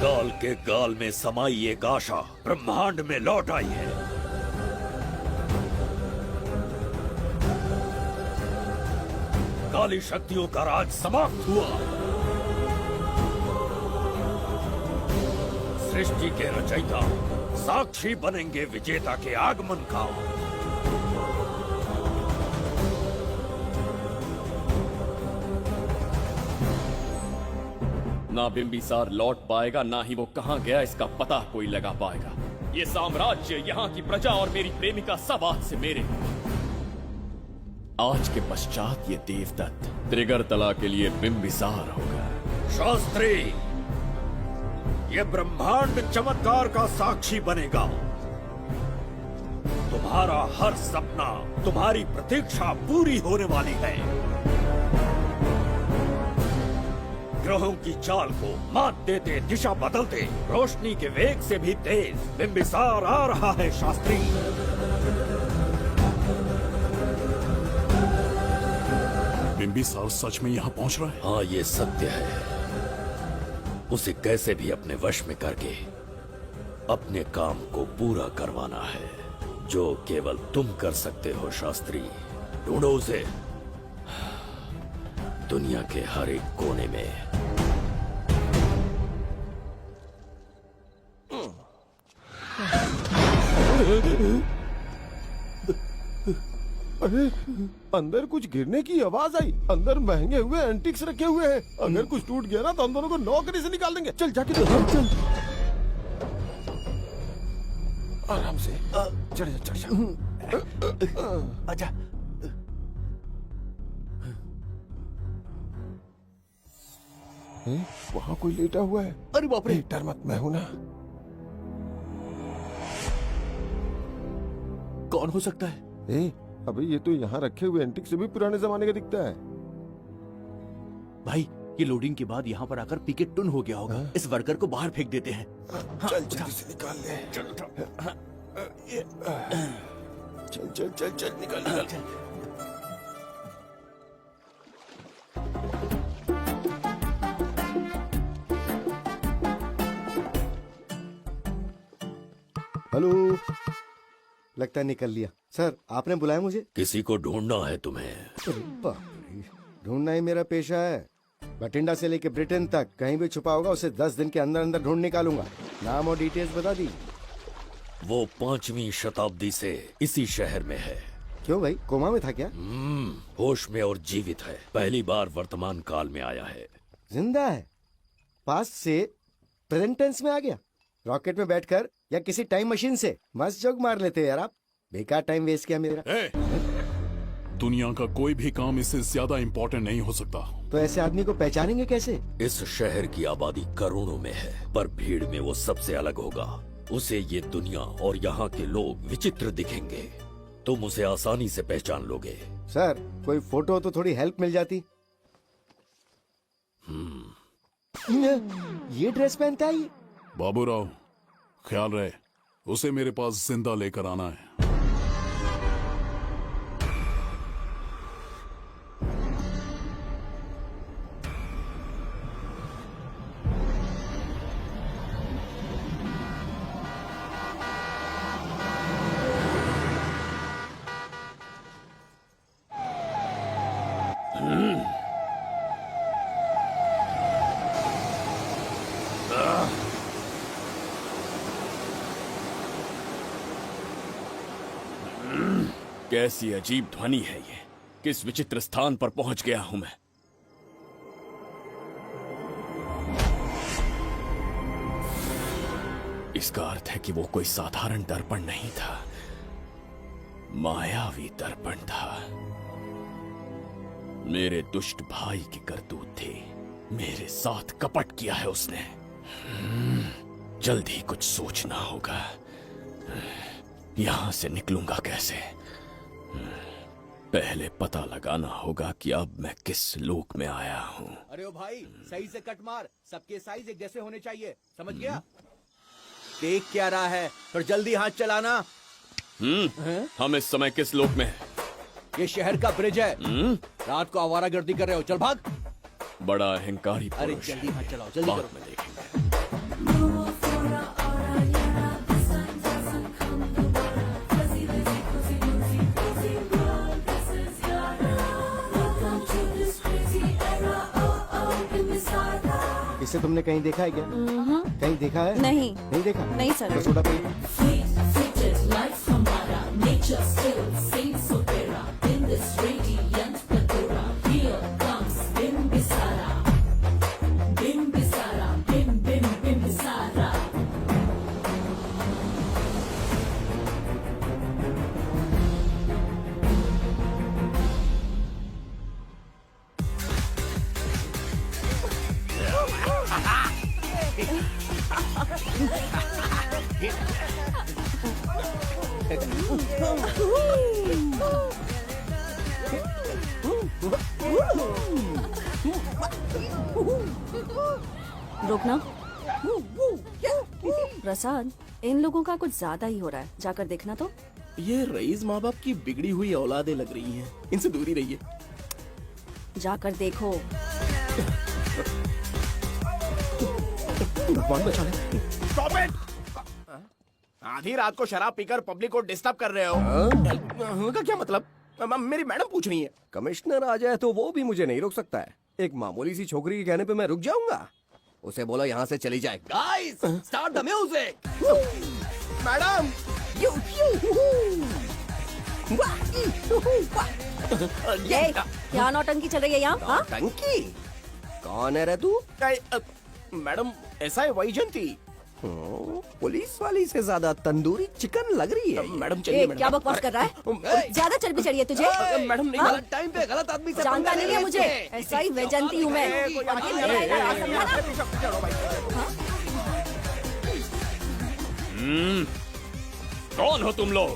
गाल के गाल में समाई एक आशा ब्रह्मांड में लौट आई है। काली शक्तियों का राज समाप्त हुआ। सृष्टि के रचयिता साक्षी बनेंगे विजेता के आगमन का। ना बिंबिसार लौट पाएगा, ना ही वो कहां गया इसका पता कोई लगा पाएगा। ये साम्राज्य, यहाँ की प्रजा और मेरी प्रेमिका सब आज से मेरे। आज के पश्चात ये देवदत्त त्रिगर्तला के लिए बिंबिसार होगा। शास्त्री, ये ब्रह्मांड चमत्कार का साक्षी बनेगा। तुम्हारा हर सपना, तुम्हारी प्रतीक्षा पूरी होने वाली है। ग्रहों की चाल को मात देते, दिशा बदलते, रोशनी के वेग से भी तेज बिंबिसार आ रहा है। शास्त्री, बिंबिसार सच में यहाँ पहुँच रहा है? हाँ, ये सत्य है। उसे कैसे भी अपने वश में करके अपने काम को पूरा करवाना है, जो केवल तुम कर सकते हो। शास्त्री, ढूंढो उसे दुनिया के हर एक कोने में। अरे, अंदर कुछ गिरने की आवाज आई। अंदर महंगे हुए एंटिक्स रखे हुए हैं। अगर कुछ टूट गया ना तो हम दोनों को नौकरी से निकाल देंगे। चल जाके देख। चल आराम से चढ़ जा, चढ़ जा। आजा। वहाँ कोई लेटा हुआ है। अरे बाप रे, डर मत, मैं हूं ना। कौन हो सकता है? अबे ये तो यहाँ रखे हुए एंटिक से भी पुराने जमाने का दिखता है। भाई, ये लोडिंग के बाद यहाँ पर आकर पीके टुन हो गया होगा। इस वर्कर को बाहर फेंक देते हैं। चल जल्दी से निकाल ले। चल चल चल चल निकाल निकाल। हेलो, लगता है निकल लिया। सर, आपने बुलाया मुझे? किसी को ढूंढना है तुम्हें। अरे बाप रे, ढूंढना ही मेरा पेशा है। बठिंडा से लेके ब्रिटेन तक कहीं भी छुपा होगा उसे 10 दिन के अंदर अंदर ढूंढ निकालूंगा। नाम और डिटेल्स बता दी। वो 5वीं शताब्दी से इसी शहर में है। क्यों भाई, कोमा में था क्या? होश में और जीवित है। पहली बार वर्तमान काल में आया है। जिंदा है? पास्ट से प्रेजेंट टेंस में आ गया? रॉकेट में बैठकर या किसी टाइम मशीन से? मस्त जोक मार लेते यार आप। बेकार टाइम वेस्ट किया मेरा। दुनिया का कोई भी काम इससे ज्यादा इम्पोर्टेंट नहीं हो सकता। तो ऐसे आदमी को पहचानेंगे कैसे? इस शहर की आबादी करोड़ों में है, पर भीड़ में वो सबसे अलग होगा। उसे ये दुनिया और यहाँ के लोग विचित्र दिखेंगे। तुम उसे आसानी से पहचान लोगे। सर, कोई फोटो हो तो थोड़ी हेल्प मिल जाती। ये ड्रेस पहनता है ये? बाबूराव, ख्याल रहे, उसे मेरे पास जिंदा लेकर आना है। कैसी अजीब ध्वनि है ये। किस विचित्र स्थान पर पहुंच गया हूं मैं। इसका अर्थ है कि वो कोई साधारण दर्पण नहीं था, मायावी दर्पण था। मेरे दुष्ट भाई की करतूत थी। मेरे साथ कपट किया है उसने। जल्द ही कुछ सोचना होगा। यहां से निकलूंगा कैसे? पहले पता लगाना होगा कि अब मैं किस लोक में आया हूँ। अरे ओ भाई, सही से कट मार, सबके साइज एक जैसे होने चाहिए, समझ गया? देख क्या रहा है, पर जल्दी हाथ चलाना। हम इस समय किस लोक में हैं? ये शहर का ब्रिज है। रात को आवारागर्दी कर रहे हो, चल भाग। बड़ा अहंकारी अरे पुरुष जल्दी है। हाथ चलाओ, जल्दी बाद करो। में देखेंगे। इसे तुमने कहीं देखा है क्या? कहीं देखा है? नहीं। नहीं देखा? नहीं सर। तो सोडा पिए। रुकना। प्रसाद, इन लोगों का कुछ ज्यादा ही हो रहा है, जाकर देखना तो। ये रईस माँ बाप की बिगड़ी हुई औलादें लग रही हैं। इनसे दूरी रहिए। जाकर देखो। भगवान बचा ले। Stop it! आधी रात को शराब पीकर पब्लिक को डिस्टर्ब कर रहे हो। का क्या मतलब? मेरी मैडम पूछ रही है। कमिश्नर आ जाए तो वो भी मुझे नहीं रोक सकता है। एक मामूली सी छोकरी के कहने पे मैं रुक जाऊंगा? उसे बोलो यहाँ से चली जाए। Guys, start the music. Madam, क्या नौटंकी चल रही है यहाँ? हाँ? टंकी? कौन है रे तू? मैडम, ऐसा है वही जनती। पुलिस वाली से ज्यादा तंदूरी चिकन लग रही है। मैडम चलिए। क्या बकवास कर रहा है? ज्यादा चर्बी चढ़ी है तुझे? मैडम नहीं, गलत टाइम पे गलत आदमी से जानता नहीं है मुझे, ऐसा ही वैजंती हूँ मैं। कौन हो तुम लोग?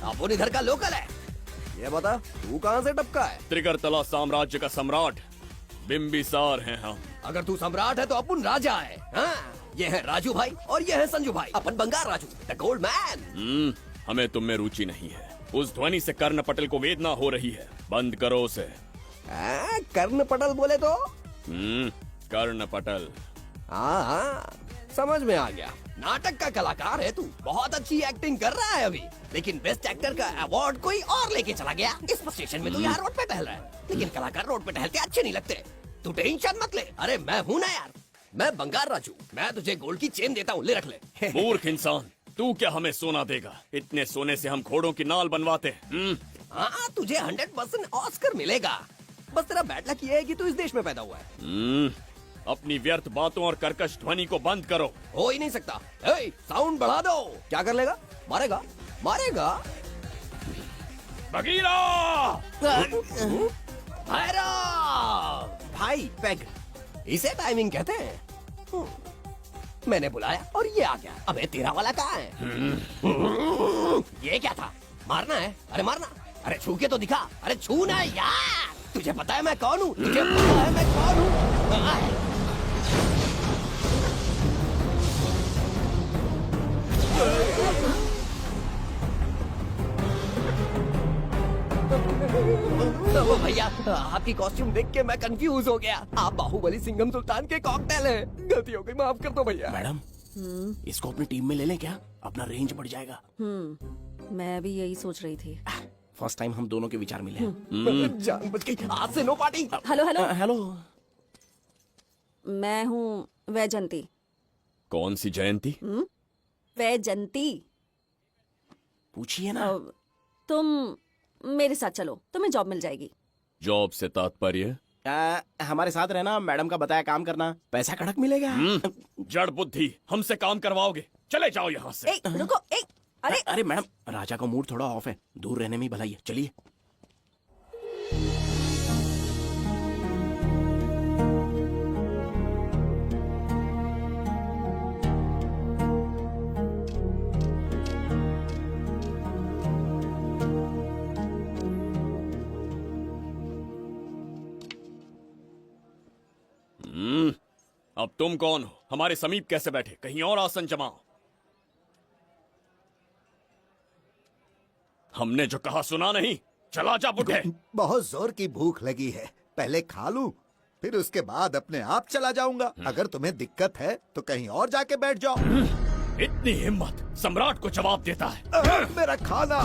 अपन इधर का लोकल है। ये बता, तू कहाँ से टपका है? त्रिगर्तला साम्राज्य का सम्राट बिम्बिसार हैं हम। अगर तू सम्राट है तो अपन राजा है। हाँ? ये है राजू भाई और ये है संजू भाई, अपन बंगार राजू, द गोल्ड मैन। हमें तुम में रुचि नहीं है। उस ध्वनि से कर्ण पटल को वेदना हो रही है, बंद करो उसे। कर्ण पटल बोले तो? कर्ण पटल। हाँ हाँ, समझ में आ गया। नाटक का कलाकार है तू, बहुत अच्छी एक्टिंग कर रहा है अभी, लेकिन बेस्ट एक्टर का अवार्ड कोई और लेके चला गया। इस स्टेशन में तो यहाँ रोड पे टहल रहा है, लेकिन कलाकार रोड पे टहलते अच्छे नहीं लगते। तू टेंशन मत ले। अरे मैं हूँ ना यार, मैं बंगार राजू। मैं तुझे गोल्ड की चेन देता हूँ, ले रख ले। मूर्ख इंसान, तू क्या हमें सोना देगा? इतने सोने से हम घोड़ों की नाल बनवाते। हाँ, तुझे 100% ऑस्कर मिलेगा। बस तेरा बैड लक ये है कि तू इस देश में पैदा हुआ है। अपनी व्यर्थ बातों और कर्कश ध्वनि को बंद करो। हो ही नहीं सकता। साउंड बढ़ा दो। क्या कर लेगा? मारेगा? मारेगा? बगीरा! भैरव! भाई पैग, इसे टाइमिंग कहते हैं। मैंने बुलाया और ये आ गया। अबे तेरा वाला कहाँ है? ये क्या था? मारना है? अरे मारना! अरे छू के तो दिखा। अरे छू ना यार। तुझे पता है मैं कौन हूँ? तुझे पता है मैं कौन हूँ? तो भैया, आपकी कॉस्ट्यूम देख के मैं कंफ्यूज हो गया। आप बाहुबली सिंघम सुल्तान के कॉकटेल हैं। गलती हो गई, माफ कर दो भैया। मैडम, इसको अपनी टीम में ले लें क्या? अपना रेंज बढ़ जाएगा। मैं भी यही सोच रही थी। फर्स्ट टाइम हम दोनों के विचार मिले। जान बच गई। आज से no party. Hello hello hello. मैं हूँ वैजंती। कौन सी जयंती? वैजंती। पूछिए ना। तुम मेरे साथ चलो, तुम्हें जॉब मिल जाएगी। जॉब से तात्पर्य? हमारे साथ रहना, मैडम का बताया काम करना, पैसा कड़क मिलेगा। जड़ बुद्धि, हमसे काम करवाओगे? चले जाओ यहाँ से। रुको, अरे मैडम, राजा का मूड थोड़ा ऑफ है, दूर रहने में ही भलाई है। चलिए। अब तुम कौन हो? हमारे समीप कैसे बैठे? कहीं और आसन जमाओ। हमने जो कहा सुना नहीं? चला जा बुढ़े। बहुत जोर की भूख लगी है, पहले खा लूं, फिर उसके बाद अपने आप चला जाऊंगा। अगर तुम्हें दिक्कत है तो कहीं और जाके बैठ जाओ। इतनी हिम्मत! सम्राट को जवाब देता है। मेरा खाना।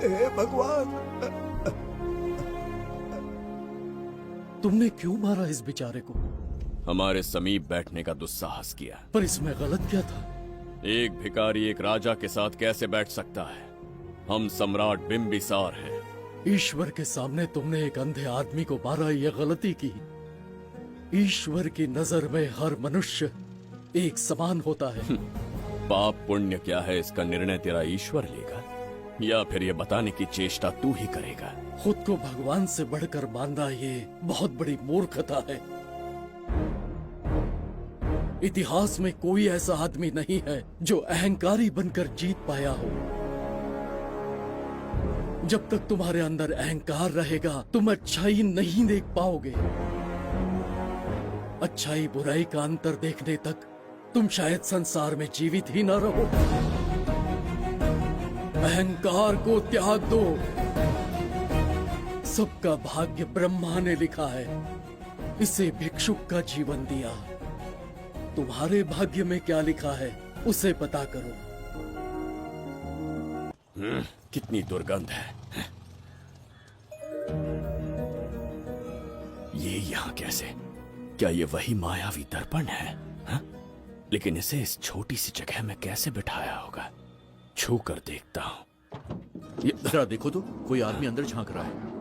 हे भगवान! तुमने क्यों मारा इस बेचारे को? हमारे समीप बैठने का दुस्साहस किया। पर इसमें गलत क्या था? एक भिखारी एक राजा के साथ कैसे बैठ सकता है? हम सम्राट बिम्बिसार हैं। ईश्वर के सामने तुमने एक अंधे आदमी को मारा, यह गलती की। ईश्वर की नजर में हर मनुष्य एक समान होता है। पाप पुण्य क्या है, इसका निर्णय तेरा ईश्वर लेगा या फिर ये बताने की चेष्टा तू ही करेगा? खुद को भगवान से बढ़कर मानना ये बहुत बड़ी मूर्खता है। इतिहास में कोई ऐसा आदमी नहीं है जो अहंकारी बनकर जीत पाया हो। जब तक तुम्हारे अंदर अहंकार रहेगा तुम अच्छाई नहीं देख पाओगे। अच्छाई बुराई का अंतर देखने तक तुम शायद संसार में जीवित ही न रहो। अहंकार को त्याग दो। सबका भाग्य ब्रह्मा ने लिखा है, इसे भिक्षुक का जीवन दिया। तुम्हारे भाग्य में क्या लिखा है उसे पता करो। कितनी दुर्गंध है। ये यहाँ कैसे? क्या ये वही मायावी दर्पण है? हा? लेकिन इसे इस छोटी सी जगह में कैसे बिठाया होगा? छू कर देखता हूँ। ये जरा देखो तो, कोई आदमी अंदर झांक रहा है।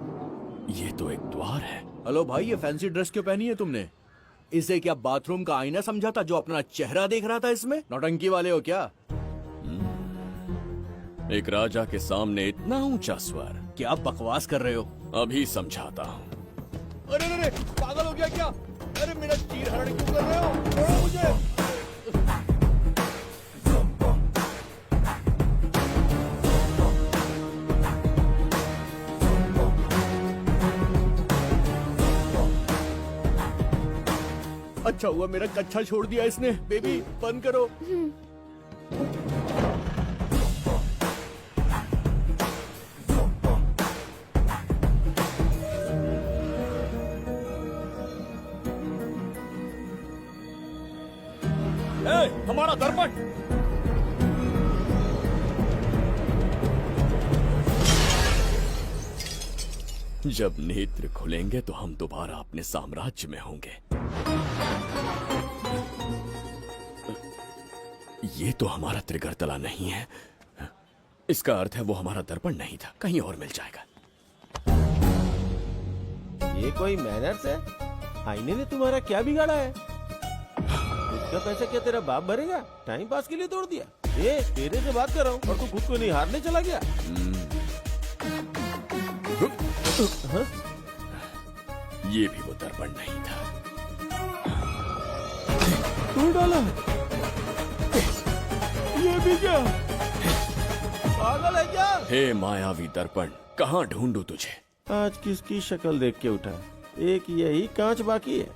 ये तो एक द्वार है। हेलो भाई, ये फैंसी ड्रेस क्यों पहनी है तुमने? इसे क्या बाथरूम का आईना समझा था जो अपना चेहरा देख रहा था इसमें? नौटंकी वाले हो क्या? एक राजा के सामने इतना ऊंचा स्वर। क्या बकवास कर रहे हो? अभी समझाता हूँ। अरे अरे, पागल हो गया क्या? अरे मेरा चीर हरण क्यों कर रहे हो? छोड़ो मुझे। अच्छा हुआ मेरा कच्छा छोड़ दिया इसने। बेबी बंद करो। हमारा दर्पण! जब नेत्र खुलेंगे तो हम दोबारा अपने साम्राज्य में होंगे। ये तो हमारा त्रिगर्तला नहीं है। इसका अर्थ है वो हमारा दर्पण नहीं था, कहीं और मिल जाएगा। ये कोई मैनर्स है? आईने ने तुम्हारा क्या बिगाड़ा है? इसका पैसा क्या तेरा बाप भरेगा? टाइम पास के लिए तोड़ दिया। ये तेरे से बात कर रहा हूँ और तू खुद को नहीं हारने चला गया। हाँ? ये भी वो दर्पण नहीं था। तू डाला ये भी क्या? पागल है क्या? हे मायावी दर्पण, कहाँ ढूंढूं तुझे? आज किसकी शक्ल देख के उठा? एक यही कांच बाकी है।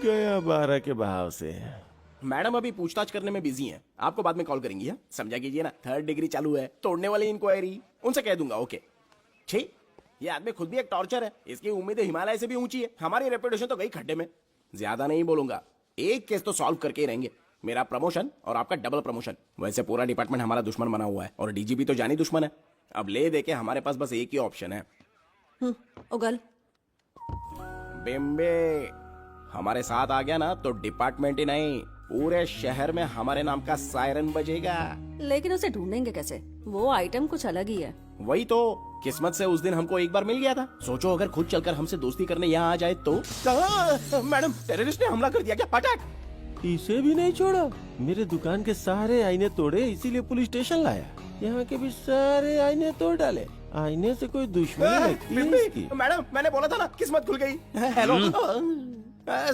गया 12 के बहाव से। मैडम अभी पूछताछ करने में बिजी हैं, आपको बाद में कॉल करेंगी। है समझा कीजिए ना, 3rd डिग्री चालू है, तोड़ने वाली इंक्वायरी, उनसे कह दूंगा। ओके छी, ये आदमी खुद भी एक टॉर्चर है, इसकी उम्मीदें हिमालय से भी ऊंची है। हमारी रेपुटेशन तो गई खड्डे में। ज्यादा नहीं बोलूंगा, एक केस तो सॉल्व करके ही रहेंगे, मेरा प्रमोशन और आपका डबल प्रमोशन। वैसे पूरा डिपार्टमेंट हमारा दुश्मन बना हुआ है और डीजीपी तो जानी दुश्मन है। अब ले दे के हमारे पास बस एक ही ऑप्शन है। उगल बिम्बे हमारे साथ आ गया ना तो डिपार्टमेंट ही नहीं, पूरे शहर में हमारे नाम का सायरन बजेगा। लेकिन उसे ढूंढेंगे कैसे? वो आइटम कुछ अलग ही है। वही तो, किस्मत से उस दिन हमको एक बार मिल गया था। सोचो अगर खुद चलकर हमसे दोस्ती करने यहाँ आ जाए तो। मैडम टेररिस्ट ने हमला कर दिया क्या? पटाक! इसे भी नहीं छोड़ा। मेरे दुकान के सारे आईने तोड़े, इसीलिए पुलिस स्टेशन लाया। यहाँ के भी सारे आईने तोड़ डाले। आईने से कोई दुश्मनी लगती है इसकी। मैडम मैंने बोला था ना, किस्मत खुल गई। हेलो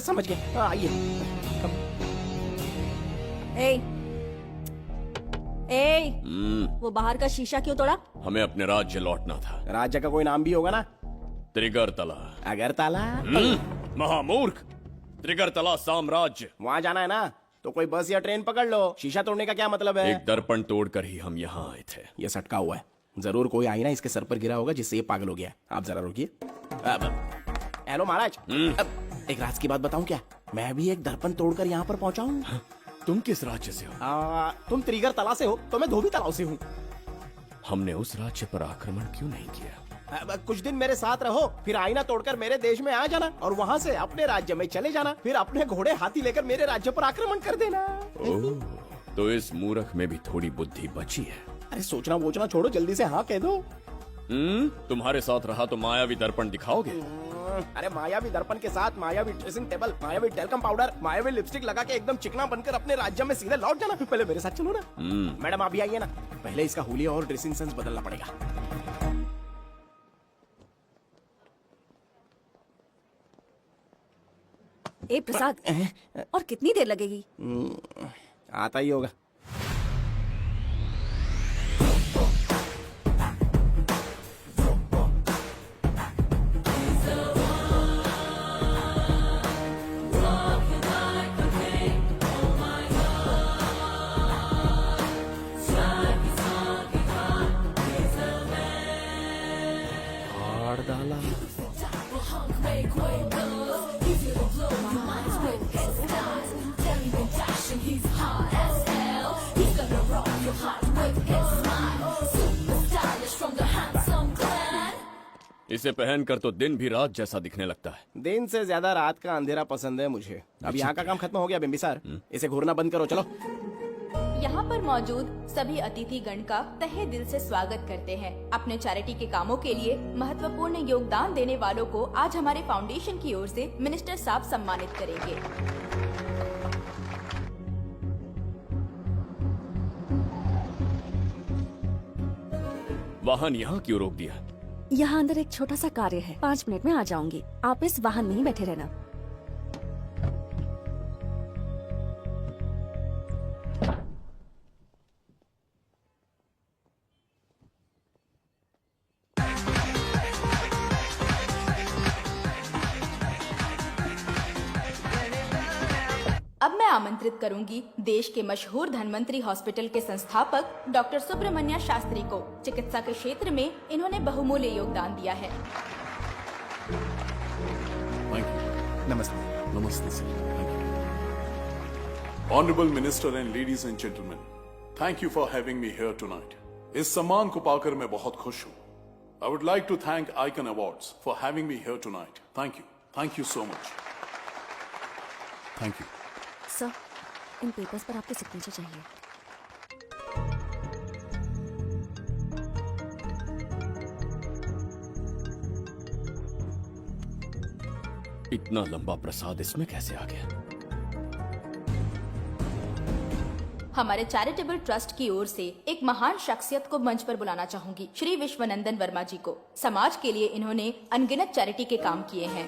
समझ गए, आइए। वो बाहर का शीशा क्यों तोड़ा? हमें अपने राज्य लौटना था। राज्य का कोई नाम भी होगा ना? त्रिगर्तला। अगरतला? महामूर्ख, त्रिगर्तला साम्राज्य। वहाँ जाना है ना तो कोई बस या ट्रेन पकड़ लो। शीशा तोड़ने का क्या मतलब है? एक दर्पण तोड़कर ही हम यहाँ आए थे। ये सटका हुआ है, जरूर कोई आईना इसके सर पर गिरा होगा जिससे ये पागल हो गया। आप जरा रुकिए। हेलो महाराज, एक राज की बात बताऊं क्या? मैं भी एक दर्पण तोड़कर यहाँ पर पहुंचा हूँ। तुम किस राज्य से हो? तुम त्रिगर तला से हो तो मैं धोबी तलाव से हूँ। हमने उस राज्य पर आक्रमण क्यों नहीं किया? कुछ दिन मेरे साथ रहो, फिर आईना तोड़कर मेरे देश में आ जाना और वहाँ से अपने राज्य में चले जाना। फिर अपने घोड़े हाथी लेकर मेरे राज्य पर आक्रमण कर देना। ओह, तो इस मूर्ख में भी थोड़ी बुद्धि बची है। अरे सोचना वोचना छोड़ो, जल्दी से हाँ कह दो। तुम्हारे साथ रहा तो मायावी दर्पण दिखाओगे? अरे मायावी दर्पण के साथ मायावी ड्रेसिंग टेबल, मायावी टेलकम पाउडर, मायावी लिपस्टिक लगा के एकदम चिकना बनकर अपने राज्य में सीधे लौट जाना। पहले मेरे साथ चलो ना। मैडम आप भी आइए ना, पहले इसका हुलिया और ड्रेसिंग सेंस बदलना पड़ेगा। ए प्रसाद, और कितनी देर लगेगी? आता ही होगा। इसे पहनकर तो दिन भी रात जैसा दिखने लगता है। दिन से ज्यादा रात का अंधेरा पसंद है मुझे। अब यहाँ का काम खत्म हो गया बिम्बिसार, इसे घूरना बंद करो। चलो। यहाँ पर मौजूद सभी अतिथि गण का तहे दिल से स्वागत करते हैं। अपने चैरिटी के कामों के लिए महत्वपूर्ण योगदान देने वालों को आज हमारे फाउंडेशन की ओर से मिनिस्टर साहब सम्मानित करेंगे। वाहन यहाँ क्यों रोक दिया? यहाँ अंदर एक छोटा सा कार्य है, 5 मिनट में आ जाऊंगी। आप इस वाहन में ही बैठे रहना। अब मैं आमंत्रित करूंगी देश के मशहूर धन्वंतरी हॉस्पिटल के संस्थापक डॉक्टर सुब्रमण्य शास्त्री को। चिकित्सा के क्षेत्र में इन्होंने बहुमूल्य योगदान दिया है। नमस्ते। नमस्ते sir. Honorable Minister and ladies and gentlemen, thank you for having me here tonight. इस सम्मान को पाकर मैं बहुत खुश हूँ। I would like to thank Icon Awards for having me here tonight. Thank you. Thank you so much. Thank you. Sir, in papers पर आपके सिग्नेचर चाहिए। इतना लंबा प्रसाद इसमें कैसे आ गया? हमारे चैरिटेबल ट्रस्ट की ओर से एक महान शख्सियत को मंच पर बुलाना चाहूंगी, श्री विश्वनंदन वर्मा जी को। समाज के लिए इन्होंने अनगिनत चैरिटी के काम किए हैं।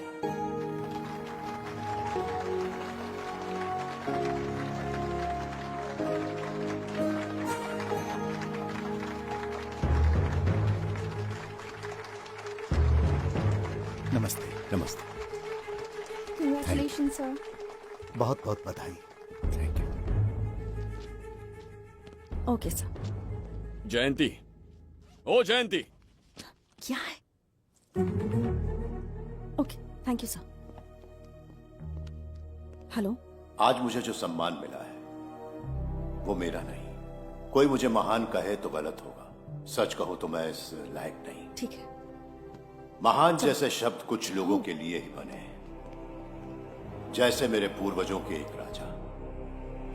नमस्ते। नमस्ते। Congratulation sir. बहुत बहुत बधाई। Thank you. Okay sir. Jayanti, ओ जयंती। क्या है? Okay, thank you sir. Hello. आज मुझे जो सम्मान मिला है वो मेरा नहीं। कोई मुझे महान कहे तो गलत होगा, सच कहो तो मैं इस लायक नहीं। ठीक है। महान जैसे शब्द कुछ लोगों के लिए ही बने हैं, जैसे मेरे पूर्वजों के एक राजा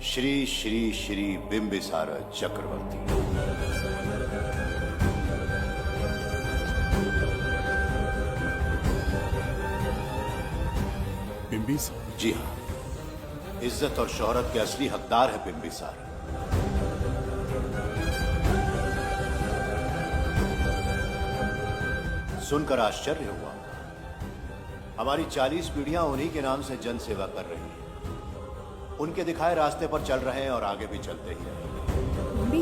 श्री श्री श्री बिंबिसार चक्रवर्ती। बिंबिसार? जी हाँ, इज्जत और शोहरत के असली हकदार है बिंबिसार। सुनकर आश्चर्य हुआ। हमारी 40 पीढ़ियां उन्हीं के नाम से जन सेवा कर रही हैं। उनके दिखाए रास्ते पर चल रहे हैं और आगे भी चलते ही रहेंगे।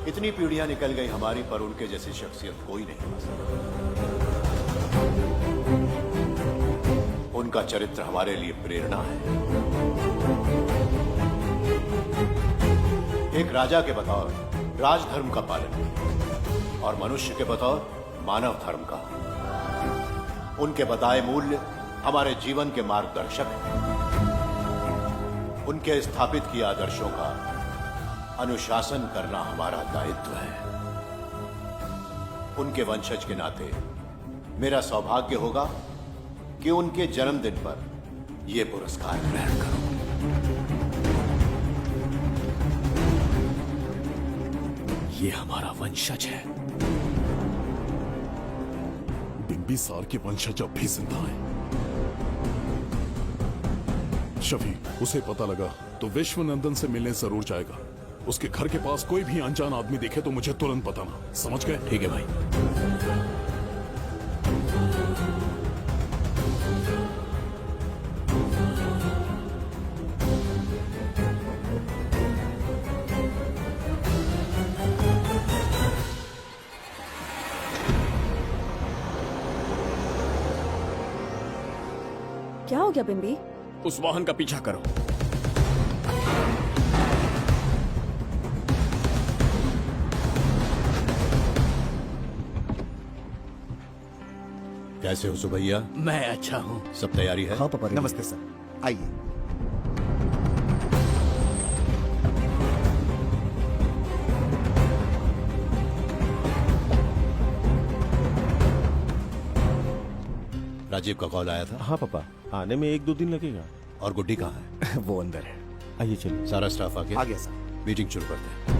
इतनी पीढ़ियां निकल गई हमारी, पर उनके जैसी शख्सियत कोई नहीं। उनका चरित्र हमारे लिए प्रेरणा है। एक राजा के बतौर राजधर्म का पालन किया और मनुष्य के बतौर मानव धर्म का। उनके बताए मूल्य हमारे जीवन के मार्गदर्शक हैं। उनके स्थापित किए आदर्शों का अनुशासन करना हमारा दायित्व है। उनके वंशज के नाते मेरा सौभाग्य होगा कि उनके जन्मदिन पर यह पुरस्कार ग्रहण करूं। ये हमारा वंशज है। बिंबिसार के वंशज अब भी जिंदा हैं। शफी, उसे पता लगा तो विश्वनंदन से मिलने जरूर जाएगा। उसके घर के पास कोई भी अनजान आदमी दिखे तो मुझे तुरंत बताना, समझ गए? ठीक है भाई। क्या हो गया बिंबी? उस वाहन का पीछा करो। कैसे हो सुभैया? मैं अच्छा हूँ। सब तैयारी है? हाँ पापा। नमस्ते सर, आइए। राजीव का कॉल आया था? हाँ पापा, आने में 1-2 दिन लगेगा। और गुड्डी कहाँ है? वो अंदर है। आइए चलिए। सारा स्टाफ आ गया? आ गया सर। मीटिंग शुरू करते हैं।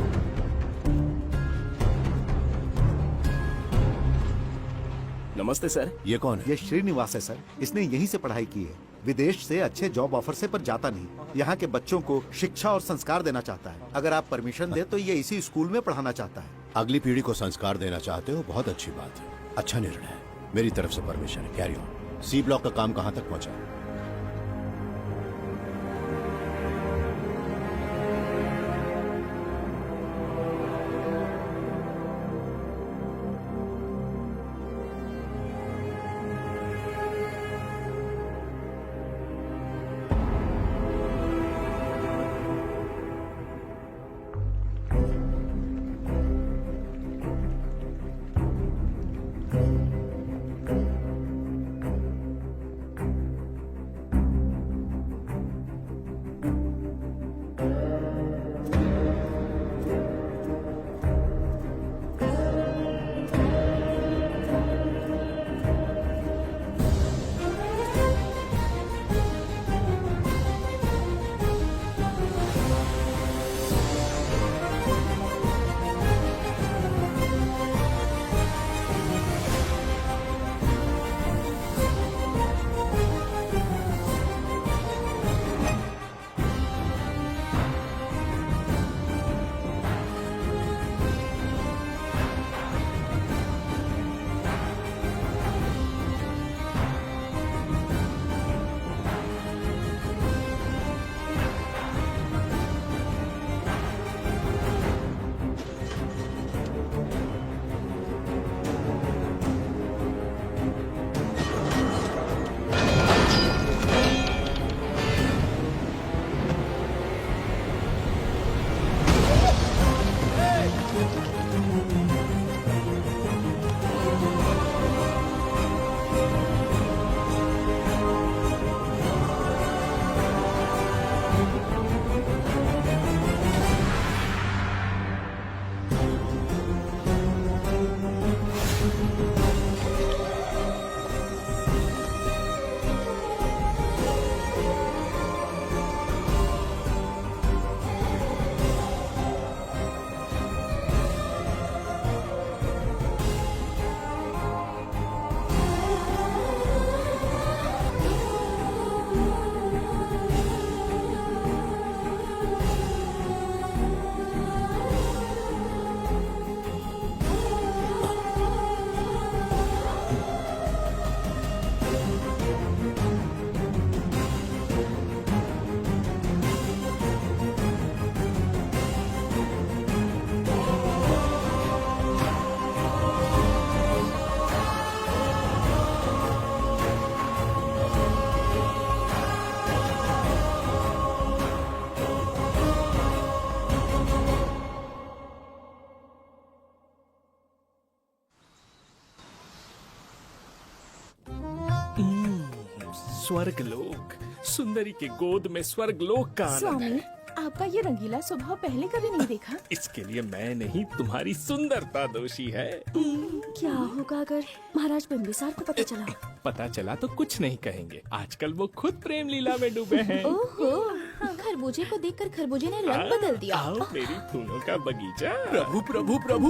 नमस्ते सर। ये कौन है? ये श्रीनिवास है सर। इसने यहीं से पढ़ाई की है। विदेश से अच्छे जॉब ऑफर से पर जाता नहीं। यहाँ के बच्चों को शिक्षा और संस्कार देना चाहता है। अगर आप परमिशन दे तो ये इसी स्कूल में पढ़ाना चाहता है। अगली पीढ़ी को संस्कार देना चाहते हो, बहुत अच्छी बात है। अच्छा निर्णय है। मेरी तरफ से परमिशन है। Carry on. सी ब्लॉक का काम कहाँ तक पहुँचा? स्वर्गलोक, सुंदरी के गोद में स्वर्गलोक का आनंद स्वामी, है। आपका ये रंगीला स्वभाव पहले कभी नहीं देखा। इसके लिए मैं नहीं, तुम्हारी सुंदरता दोषी है। क्या होगा अगर महाराज बिंबिसार को पता चला? पता चला तो कुछ नहीं कहेंगे, आजकल वो खुद प्रेम लीला में डूबे हैं। ओहो, खरबूजे को देखकर खरबूजे ने रंग बदल दिया। आओ मेरी फूलों का बगीचा। प्रभु प्रभु प्रभु,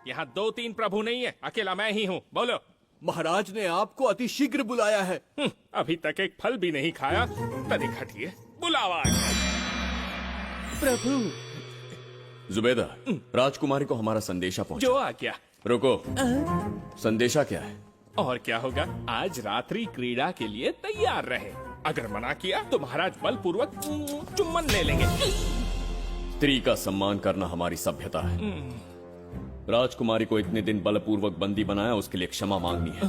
यहाँ 2-3 प्रभु नहीं है, अकेला मैं ही हूँ। बोलो। महाराज ने आपको अति शीघ्र बुलाया है। अभी तक एक फल भी नहीं खाया, तनिक हटिए, बुलावा। प्रभु। जुबेदा, राजकुमारी को हमारा संदेशा पहुंचा। जो आ गया। रुको, संदेशा क्या है? और क्या होगा, आज रात्रि क्रीड़ा के लिए तैयार रहे। अगर मना किया तो महाराज बलपूर्वक चुम्बन ले लेंगे। स्त्री का सम्मान करना हमारी सभ्यता है। राजकुमारी को इतने दिन बलपूर्वक बंदी बनाया, उसके लिए क्षमा मांगनी है।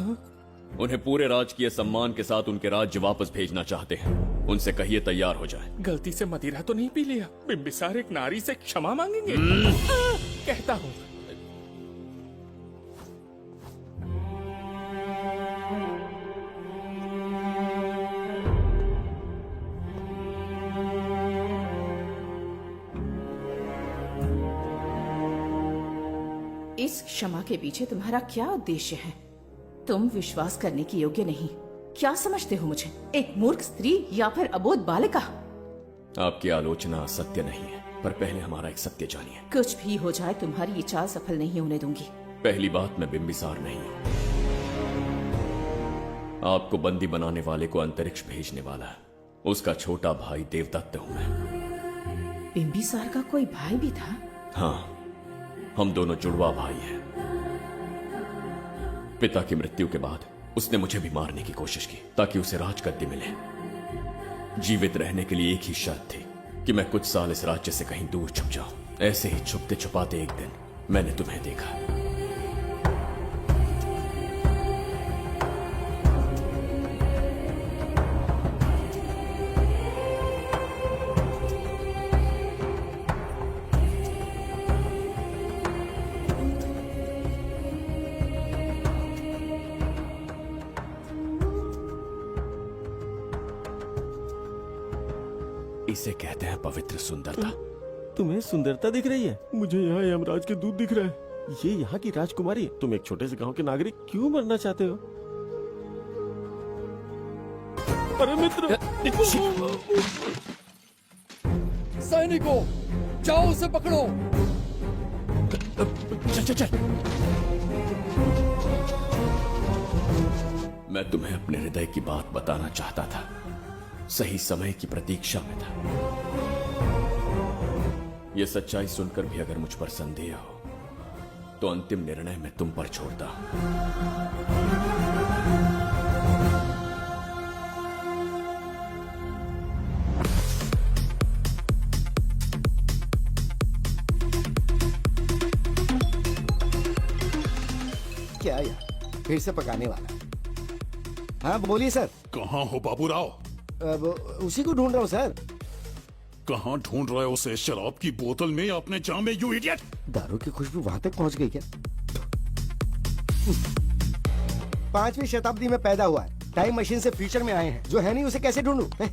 उन्हें पूरे राजकीय सम्मान के साथ उनके राज्य वापस भेजना चाहते हैं। उनसे कहिए तैयार हो जाए। गलती से मदिरा तो नहीं पी लिया? बिंबिसार एक नारी से क्षमा मांगेंगे? कहता हूँ। इस क्षमा के पीछे तुम्हारा क्या उद्देश्य है? तुम विश्वास करने की योग्य नहीं। क्या समझते हो मुझे, एक मूर्ख स्त्री या फिर अबोध बालिका? आपकी आलोचना सत्य नहीं है, पर पहले हमारा एक सत्य जानिए। कुछ भी हो जाए, तुम्हारी ये चाल सफल नहीं होने दूंगी। पहली बात, मैं बिंबिसार नहीं हूँ। आपको बंदी बनाने वाले को अंतरिक्ष भेजने वाला है। उसका छोटा भाई देवदत्त हूँ मैं। बिंबिसार का कोई भाई भी था? हाँ, हम दोनों जुड़वा भाई हैं। पिता की मृत्यु के बाद उसने मुझे भी मारने की कोशिश की ताकि उसे राजगद्दी मिले। जीवित रहने के लिए एक ही शर्त थी कि मैं कुछ साल इस राज्य से कहीं दूर छुप जाऊं। ऐसे ही छुपते छुपाते एक दिन मैंने तुम्हें देखा। इसे कहते हैं पवित्र सुंदरता। तुम्हें सुंदरता दिख रही है? मुझे यहाँ यमराज के दूध दिख रहा है। ये यहाँ की राजकुमारी, तुम एक छोटे से गांव के नागरिक क्यों मरना चाहते हो? अरे मित्र, सैनिकों, जाओ उसे पकड़ो। चल चल चल। मैं तुम्हें अपने हृदय की बात बताना चाहता था, सही समय की प्रतीक्षा में था। यह सच्चाई सुनकर भी अगर मुझ पर संदेह हो तो अंतिम निर्णय मैं तुम पर छोड़ता हूं। क्या यार, फिर से पकाने वाला? हाँ बोलिए सर। कहाँ हो बाबूराव? अब उसी को ढूंढ रहा हूँ सर। कहाँ ढूंढ रहे हो उसे? शराब की बोतल में या अपने जाम में, यू इडियट? दारू की खुशबू वहां तक पहुंच गई क्या? 5वीं शताब्दी में पैदा हुआ है, टाइम मशीन से फ्यूचर में आए हैं। जो है नहीं उसे कैसे ढूंढूं?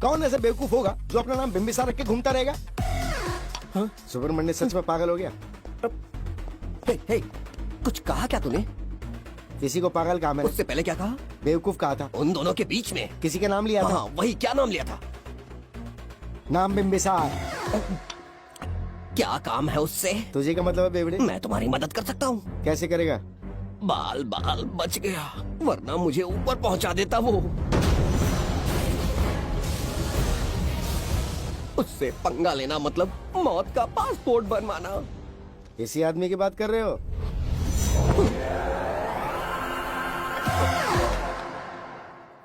कौन ऐसा बेवकूफ होगा जो अपना नाम बिंबिसार रख के घूमता रहेगा? हाँ? सुब्रमण्य सच में पागल हो गया। हे, हे, कुछ कहा क्या तूने? किसी को पागल कहा मैंने। उससे पहले क्या कहा? बेवकूफ कहा था। उन दोनों के बीच में किसी का नाम लिया था। हाँ, वही, क्या नाम लिया था? नाम बिंबिसार। क्या काम है उससे? तुझे क्या मतलब है बेवड़े? मैं तुम्हारी मदद कर सकता हूँ। कैसे करेगा? बाल बाल बच गया, वरना मुझे ऊपर पहुँचा देता वो। उससे पंगा लेना मतलब मौत का पासपोर्ट बनवाना। इसी आदमी की बात कर रहे हो?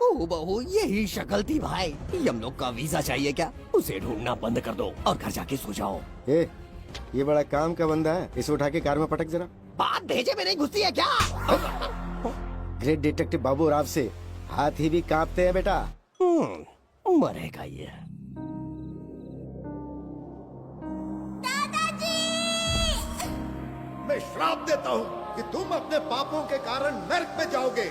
ओ बहू, यही शक्ल थी भाई। यमलोक का वीजा चाहिए क्या? उसे ढूंढना बंद कर दो और घर जाके सो जाओ। ये बड़ा काम का बंदा है, इसे उठा के कार में पटक जरा। बात भेजे में नहीं घुसती है क्या? ग्रेट डिटेक्टिव बाबू राव से हाथी भी कांपते हैं बेटा। मरेगा ये। मैं श्राप देता हूँ कि तुम अपने पापों के कारण नरक में जाओगे।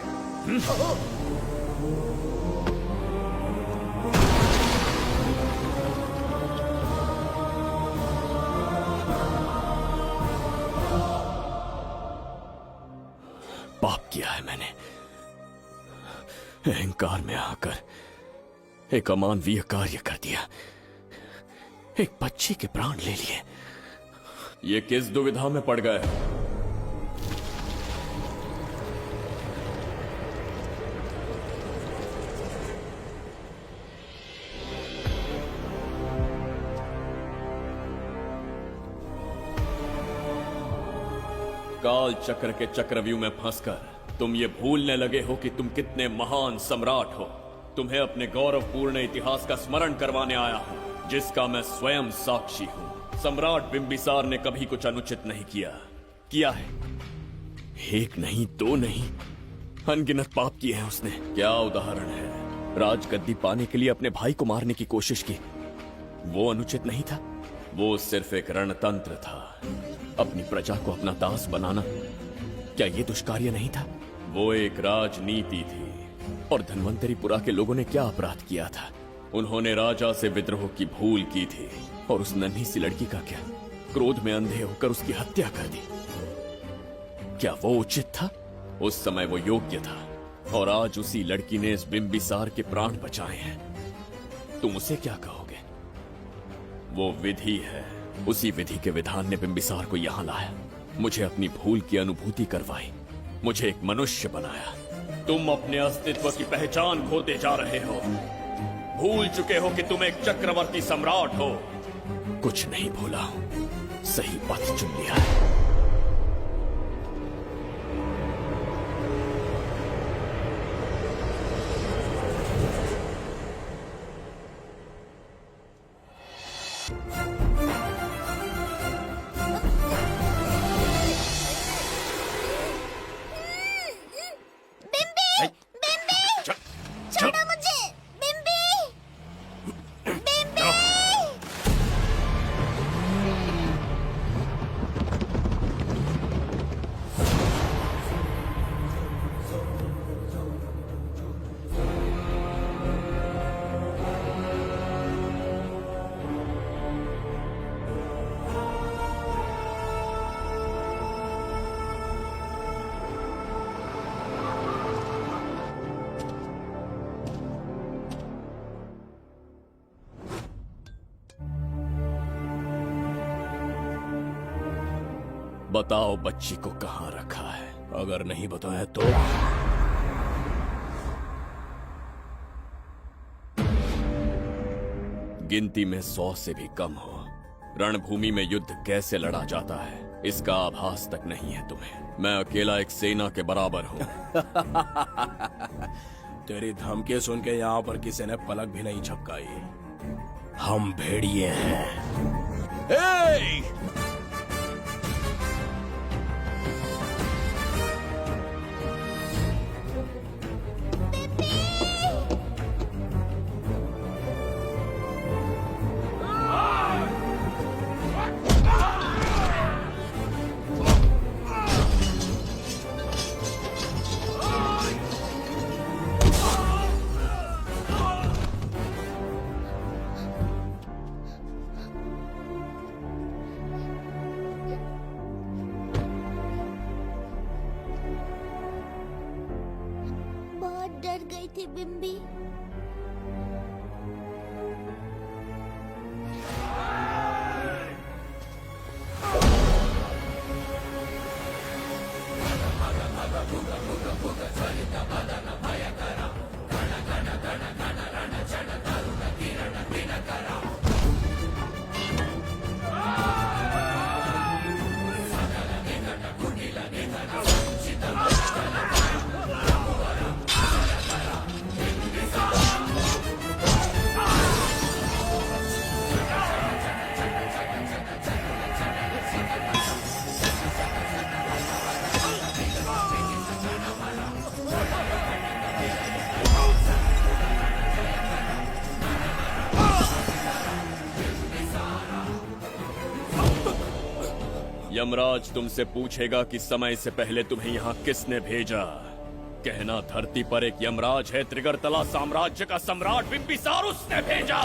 अहंकार में आकर एक अमानवीय कार्य कर दिया, एक बच्ची के प्राण ले लिए। ये किस दुविधा में पड़ गए? काल चक्र के चक्रव्यूह में फंसकर तुम ये भूलने लगे हो कि तुम कितने महान सम्राट हो। तुम्हें अपने गौरवपूर्ण इतिहास का स्मरण करवाने आया हूं, जिसका मैं स्वयं साक्षी हूं। सम्राट बिंबिसार ने कभी कुछ अनुचित नहीं किया है। एक नहीं, दो नहीं, अनगिनत पाप किए हैं उसने। क्या उदाहरण है? राजगद्दी पाने के लिए अपने भाई को मारने की कोशिश की, वो अनुचित नहीं था? वो सिर्फ एक रणतंत्र था। अपनी प्रजा को अपना दास बनाना, क्या ये दुष्कार्य नहीं था? वो एक राजनीति थी। और धन्वंतरीपुरा के लोगों ने क्या अपराध किया था? उन्होंने राजा से विद्रोह की भूल की थी, और उस नन्ही सी लड़की का क्या? क्रोध में अंधे होकर उसकी हत्या कर दी। क्या वो उचित था? उस समय वो योग्य था, और आज उसी लड़की ने इस बिंबिसार के प्राण बचाए हैं। तुम उसे क्या कहोगे? वो विधि है। उसी विधि के विधान ने बिंबिसार को यहां लाया, मुझे अपनी भूल की अनुभूति करवाई, मुझे एक मनुष्य बनाया। तुम अपने अस्तित्व की पहचान खोते जा रहे हो। भूल चुके हो कि तुम एक चक्रवर्ती सम्राट हो। कुछ नहीं भूला हूं, सही पथ चुन लिया है। बताओ बच्ची को कहां रखा है? अगर नहीं बताया तो गिनती में 100 से भी कम हो। रणभूमि में युद्ध कैसे लड़ा जाता है, इसका आभास तक नहीं है तुम्हें। मैं अकेला एक सेना के बराबर हूं। तेरी धमकी सुन के यहाँ पर किसी ने पलक भी नहीं झपकाई। हम भेड़िए हैं। डर गई थी बिम्बी। यमराज तुमसे पूछेगा कि समय से पहले तुम्हें यहाँ किसने भेजा। कहना धरती पर एक यमराज है, त्रिगर्तला साम्राज्य का सम्राट बिंबिसार उसने भेजा।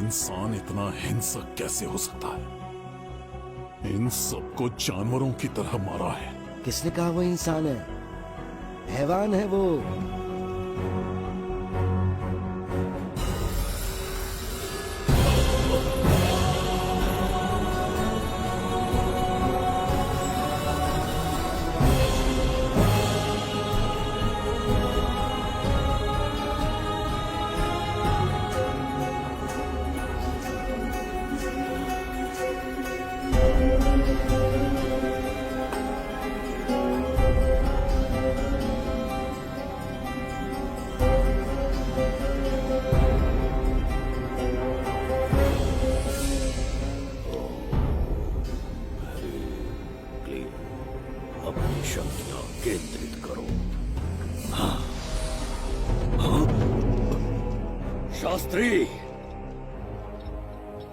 इंसान इतना हिंसक कैसे हो सकता है? इन सबको जानवरों की तरह मारा है। किसने कहा वो इंसान है? हैवान है वो। अपनी शक्तियां केंद्रित करो। शास्त्री,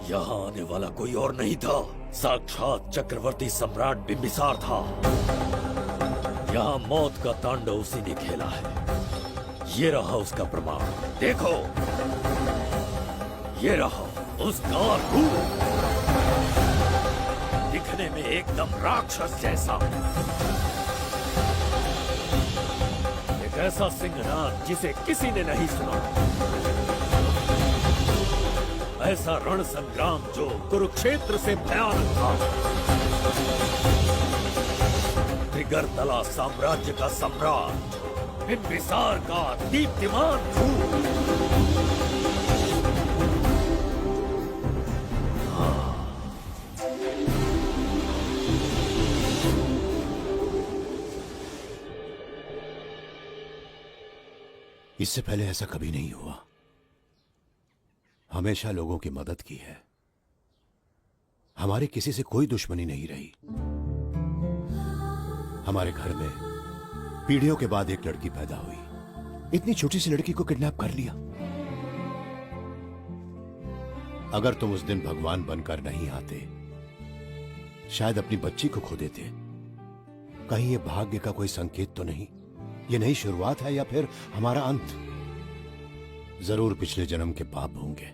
यहाँ आने वाला कोई और नहीं था, साक्षात चक्रवर्ती सम्राट बिंबिसार था। यहाँ मौत का तांडव उसी ने खेला है। ये रहा उसका प्रमाण, देखो, ये रहा उसका रूप, दिखने में एकदम राक्षस जैसा। एक ऐसा सिंहनाद जिसे किसी ने नहीं सुना, ऐसा रण संग्राम जो कुरुक्षेत्र से भयानक था। त्रिगर्तला साम्राज्य का सम्राट, बिंबिसार का दीप्तिमान रूप। इससे पहले ऐसा कभी नहीं हुआ। हमेशा लोगों की मदद की है। हमारे किसी से कोई दुश्मनी नहीं रही। हमारे घर में पीढ़ियों के बाद एक लड़की पैदा हुई। इतनी छोटी सी लड़की को किडनैप कर लिया। अगर तुम उस दिन भगवान बनकर नहीं आते, शायद अपनी बच्ची को खो देते। कहीं ये भाग्य का कोई संकेत तो नहीं? ये नई शुरुआत है या फिर हमारा अंत? जरूर पिछले जन्म के पाप होंगे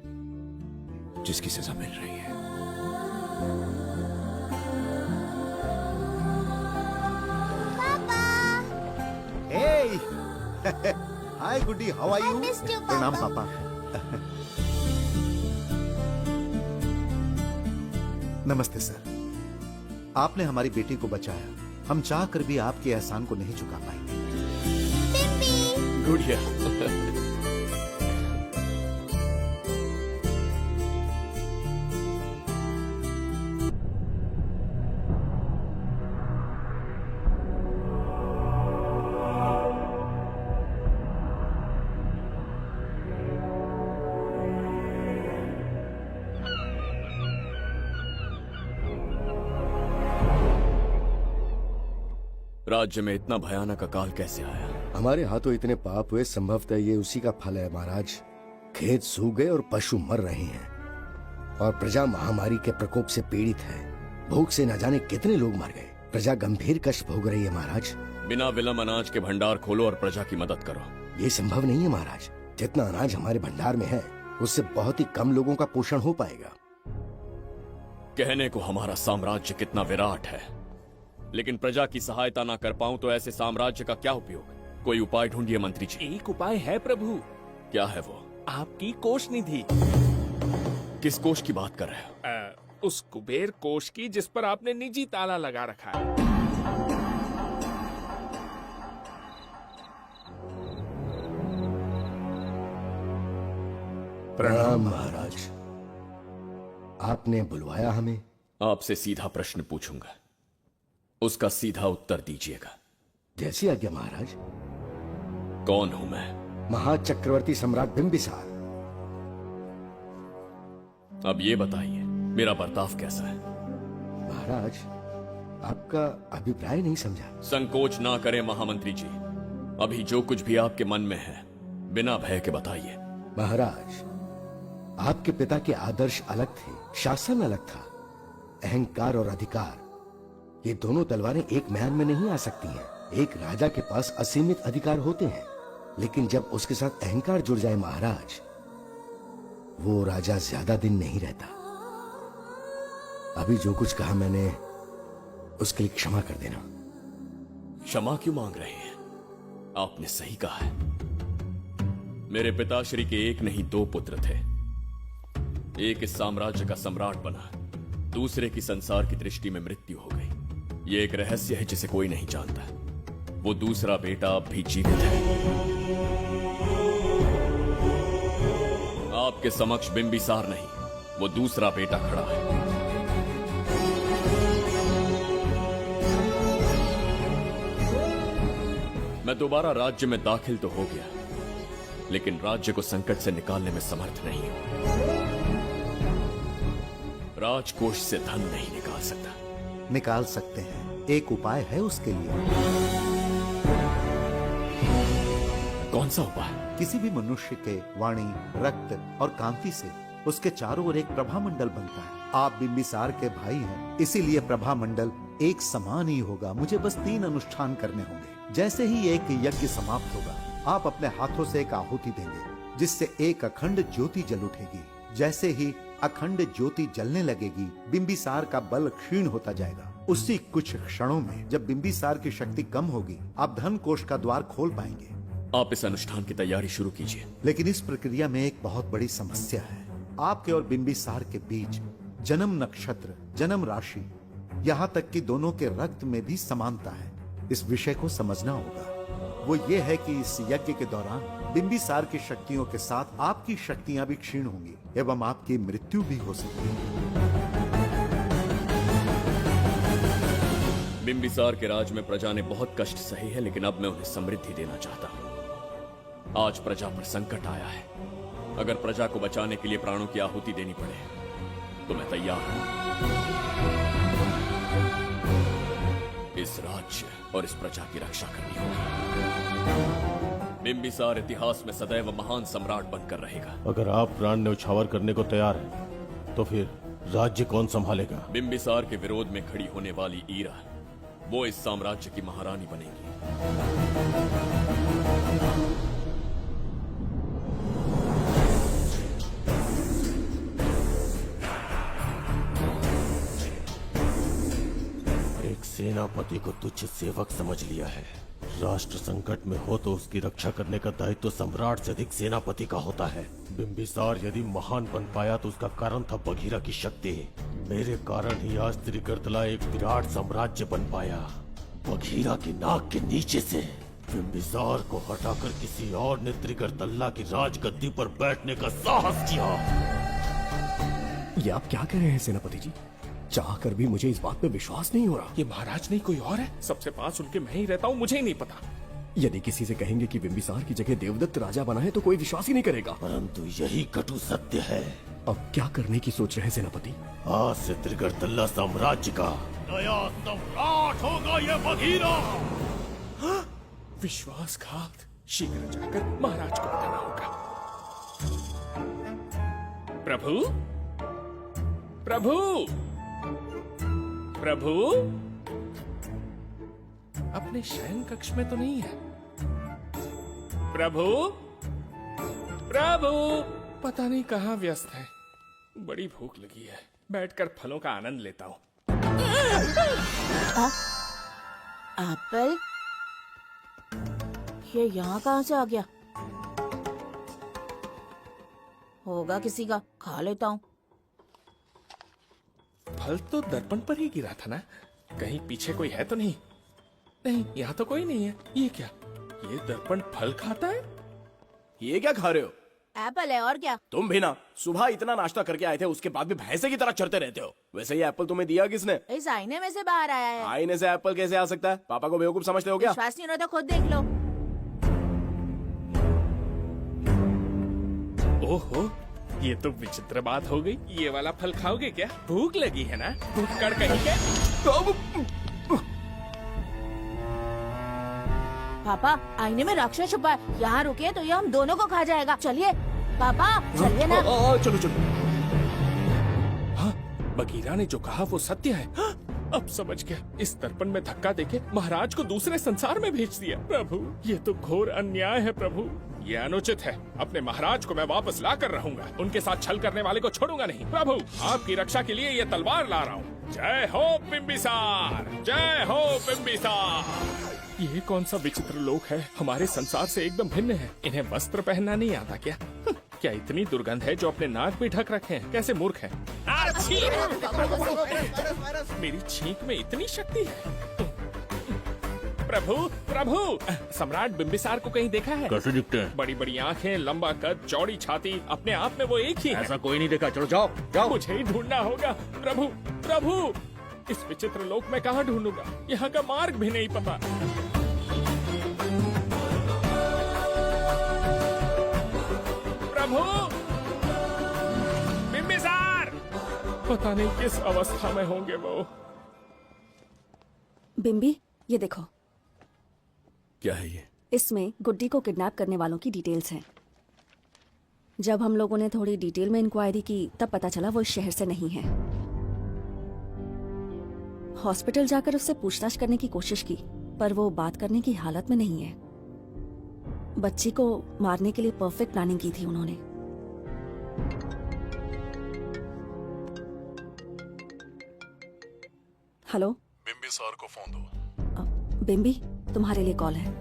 जिसकी सजा मिल रही है। Hey! Hi, Goody. How are you? I missed you, प्रणाम Papa. पापा। नमस्ते सर। आपने हमारी बेटी को बचाया। हम चाह कर भी आपके एहसान को नहीं चुका पाएंगे। गुड़िया। राज्य में इतना भयानक अकाल कैसे आया? हमारे हाथों इतने पाप हुए, संभवतः ये उसी का फल है महाराज। खेत सूख गए और पशु मर रहे हैं, और प्रजा महामारी के प्रकोप से पीड़ित है। भूख से न जाने कितने लोग मर गए। प्रजा गंभीर कष्ट भोग रही है महाराज। बिना विलंब अनाज के भंडार खोलो और प्रजा की मदद करो। ये संभव नहीं है महाराज। जितना अनाज हमारे भंडार में है, उससे बहुत ही कम लोगों का पोषण हो पाएगा। कहने को हमारा साम्राज्य कितना विराट है, लेकिन प्रजा की सहायता ना कर पाऊं तो ऐसे साम्राज्य का क्या उपयोग? कोई उपाय ढूंढिए मंत्री जी। एक उपाय है प्रभु। क्या है वो? आपकी कोष निधि। किस कोष की बात कर रहे हो? उस कुबेर कोष की जिस पर आपने निजी ताला लगा रखा है। प्रणाम महाराज। आपने बुलवाया हमें? आपसे सीधा प्रश्न पूछूंगा, उसका सीधा उत्तर दीजिएगा। जैसी आज्ञा महाराज। कौन हूं मैं? महाचक्रवर्ती सम्राट बिंबिसार। अब ये बताइए, मेरा बर्ताव कैसा है? महाराज, आपका अभिप्राय नहीं समझा। संकोच ना करें महामंत्री जी। अभी जो कुछ भी आपके मन में है, बिना भय के बताइए। महाराज, आपके पिता के आदर्श अलग थे, शासन अलग था। अहंकार और अधिकार, ये दोनों तलवारें एक म्यान में नहीं आ सकती हैं। एक राजा के पास असीमित अधिकार होते हैं, लेकिन जब उसके साथ अहंकार जुड़ जाए महाराज, वो राजा ज्यादा दिन नहीं रहता। अभी जो कुछ कहा मैंने उसके लिए क्षमा कर देना। क्षमा क्यों मांग रहे हैं? आपने सही कहा है। मेरे पिताश्री के एक नहीं दो पुत्र थे। एक इस साम्राज्य का सम्राट बना, दूसरे की संसार की दृष्टि में मृत्यु हो गई। ये एक रहस्य है जिसे कोई नहीं जानता। वो दूसरा बेटा अब भी जीवित है। आपके समक्ष बिंबिसार नहीं, वो दूसरा बेटा खड़ा है। मैं दोबारा राज्य में दाखिल तो हो गया, लेकिन राज्य को संकट से निकालने में समर्थ नहीं हूं। राजकोष से धन नहीं निकाल सकता। निकाल सकते हैं, एक उपाय है उसके लिए। कौन सा उपाय? किसी भी मनुष्य के वाणी, रक्त और कांति से उसके चारों ओर एक प्रभामंडल बनता है। आप बिंबिसार के भाई हैं, इसीलिए प्रभामंडल एक समान ही होगा। मुझे बस 3 अनुष्ठान करने होंगे। जैसे ही एक यज्ञ समाप्त होगा, आप अपने हाथों से एक आहुति देंगे, जिससे एक अखंड ज्योति जल उठेगी। जैसे ही अखंड ज्योति जलने लगेगी, बिंबिसार का बल क्षीण होता जाएगा। उसी कुछ क्षणों में जब बिंबिसार की शक्ति कम होगी, आप धन कोष का द्वार खोल पाएंगे। आप इस अनुष्ठान की तैयारी शुरू कीजिए। लेकिन इस प्रक्रिया में एक बहुत बड़ी समस्या है। आपके और बिंबिसार के बीच जन्म नक्षत्र, जन्म राशि, यहाँ तक कि दोनों के रक्त में भी समानता है। इस विषय को समझना होगा। वो ये है कि इस यज्ञ के दौरान बिंबिसार की शक्तियों के साथ आपकी शक्तियां भी क्षीण होंगी एवं आपकी मृत्यु भी हो सकती है। बिंबिसार के राज में प्रजा ने बहुत कष्ट सहे है, लेकिन अब मैं उन्हें समृद्धि देना चाहता हूँ। आज प्रजा पर संकट आया है। अगर प्रजा को बचाने के लिए प्राणों की आहुति देनी पड़े तो मैं तैयार हूं। इस राज्य और इस प्रजा की रक्षा करनी होगी। बिंबिसार इतिहास में सदैव महान सम्राट बनकर रहेगा। अगर आप प्राण न्यौछावर करने को तैयार हैं, तो फिर राज्य कौन संभालेगा? बिंबिसार के विरोध में खड़ी होने वाली ईरा, वो इस साम्राज्य की महारानी बनेगी। सेनापति को तुच्छ सेवक समझ लिया है। राष्ट्र संकट में हो तो उसकी रक्षा करने का दायित्व तो सम्राट से अधिक सेनापति का होता है। बिंबिसार यदि महान बन पाया तो उसका कारण था बघीरा की शक्ति। मेरे कारण ही आज त्रिगर्तला एक विराट साम्राज्य बन पाया। बघीरा की नाक के नीचे से बिंबिसार को हटाकर किसी और ने त्रिगर्तला की राजगद्दी पर बैठने का साहस किया। ये आप क्या कह रहे हैं सेनापति जी? चाहकर भी मुझे इस बात पे विश्वास नहीं हो रहा। ये महाराज नहीं कोई और है। सबसे पास उनके मैं ही रहता हूँ, मुझे ही नहीं पता। यदि किसी से कहेंगे कि बिंबिसार की जगह देवदत्त राजा बना है तो कोई विश्वास ही नहीं करेगा। परंतु यही कटु सत्य है। अब क्या करने की सोच रहे हैं सेनापति? आज से त्रिगर्तला साम्राज्य का नया सम्राट होगा ये बघीरा। विश्वासघात। शीघ्र जाकर महाराज को बताना होगा। प्रभु, प्रभु, प्रभु, अपने शयन कक्ष में तो नहीं है। प्रभु, प्रभु, पता नहीं कहाँ व्यस्त है। बड़ी भूख लगी है, बैठकर फलों का आनंद लेता हूँ। एप्पल, ये यहाँ कहाँ से आ गया? होगा किसी का, खा लेता हूँ। फल तो दर्पण पर ही गिरा था ना? कहीं पीछे कोई है तो नहीं? नहीं, यहाँ तो कोई नहीं है। ये क्या? ये दर्पण फल खाता है? ये क्या खा रहे हो? एप्पल है और क्या? तुम भी ना सुबह इतना नाश्ता करके आए थे, उसके बाद भी भैंसे की तरह चढ़ते रहते हो। वैसे ये एप्पल तुम्हें दिया किसने? इस आईने में से बाहर आया है। आईने से एप्पल कैसे आ सकता है? पापा को बेवकूफ समझते हो क्या? विश्वास नहीं हो रहा तो खुद देख लो। ओहो, ये तो विचित्र बात हो गई। ये वाला फल खाओगे क्या? भूख लगी है ना? भूख कहीं के? पापा, आईने में राक्षस छुपा है। यहाँ रुके तो ये हम दोनों को खा जाएगा। चलिए पापा, चलिए ना। चलो चलो। हाँ, बघीरा ने जो कहा वो सत्य है। अब समझ गया, इस दर्पण में धक्का देके महाराज को दूसरे संसार में भेज दिया। प्रभु, ये तो घोर अन्याय है प्रभु, ये अनुचित है। अपने महाराज को मैं वापस ला कर रहूंगा, उनके साथ छल करने वाले को छोड़ूंगा नहीं। प्रभु, आपकी रक्षा के लिए ये तलवार ला रहा हूँ। जय हो बिम्बिसार, जय हो बिम्बिसार। ये कौन सा विचित्र लोक है, हमारे संसार से एकदम भिन्न है। इन्हें वस्त्र पहनना नहीं आता क्या? क्या इतनी दुर्गंध है जो अपने नाक भी ढक रखे हैं? कैसे मूर्ख है। मेरी छींक में इतनी शक्ति है। प्रभु, प्रभु, सम्राट बिम्बिसार को कहीं देखा है? कैसे दिखते हैं? बड़ी बड़ी आंखें, लंबा कद, चौड़ी छाती, अपने आप में वो एक ही है। ऐसा कोई नहीं देखा। चलो जाओ जाओ। मुझे ही ढूंढना होगा। प्रभु, प्रभु, इस विचित्र लोक में कहाँ ढूंढूंगा? यहाँ का मार्ग भी नहीं पता। प्रभु, बिम्बिसार, पता नहीं किस अवस्था में होंगे वो। बिम्बी, ये देखो। क्या है ये? इसमें गुड्डी को किडनैप करने वालों की डिटेल्स हैं। जब हम लोगों ने थोड़ी डिटेल में इंक्वायरी की तब पता चला वो इस शहर से नहीं है। हॉस्पिटल जाकर उससे पूछताछ करने की कोशिश की पर वो बात करने की हालत में नहीं है। बच्ची को मारने के लिए परफेक्ट प्लानिंग की थी उन्होंने। हेलो, बिम्बिसार को फोन दो। बिम्बी, तुम्हारे लिए कॉल है।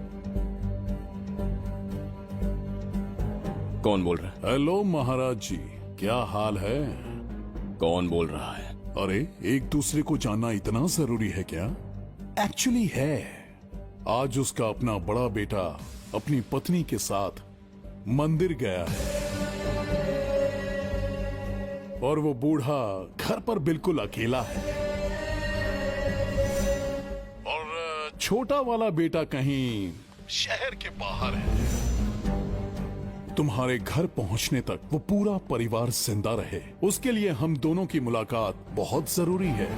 कौन बोल रहा है? हेलो महाराज जी, क्या हाल है? कौन बोल रहा है? अरे, एक दूसरे को जानना इतना जरूरी है क्या? एक्चुअली है। आज उसका अपना बड़ा बेटा अपनी पत्नी के साथ मंदिर गया है और वो बूढ़ा घर पर बिल्कुल अकेला है और छोटा वाला बेटा कहीं शहर के बाहर है। तुम्हारे घर पहुंचने तक वो पूरा परिवार जिंदा रहे, उसके लिए हम दोनों की मुलाकात बहुत जरूरी है।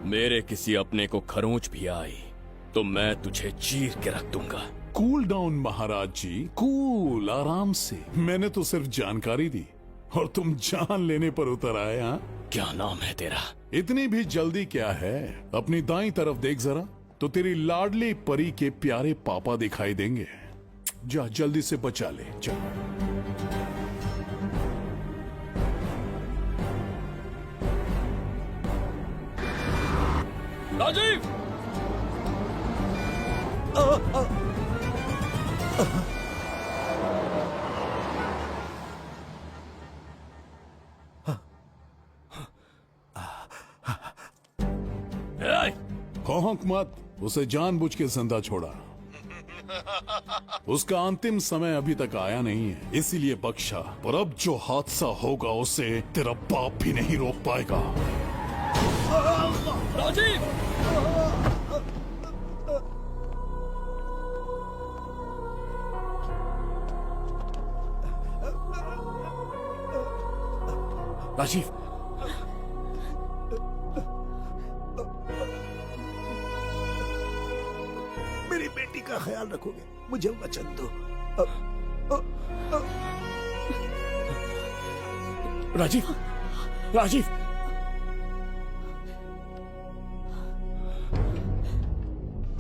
मेरे किसी अपने को खरोंच भी आई तो मैं तुझे चीर के रख दूंगा। कूल डाउन महाराज जी, कूल, आराम से। मैंने तो सिर्फ जानकारी दी और तुम जान लेने पर उतर आए। हाँ, क्या नाम है तेरा? इतनी भी जल्दी क्या है? अपनी दाईं तरफ देख जरा, तो तेरी लाडली परी के प्यारे पापा दिखाई देंगे। जा, जल्दी से बचा ले, जा। राजीव! भौंक मत, उसे जानबूझ के जिंदा छोड़ा। उसका अंतिम समय अभी तक आया नहीं है, इसीलिए बख्शा। पर अब जो हादसा होगा उसे तेरा बाप भी नहीं रोक पाएगा। राजीव! राजीव, मेरी बेटी का ख्याल रखोगे? मुझे वचन दो। राजीव, राजीव!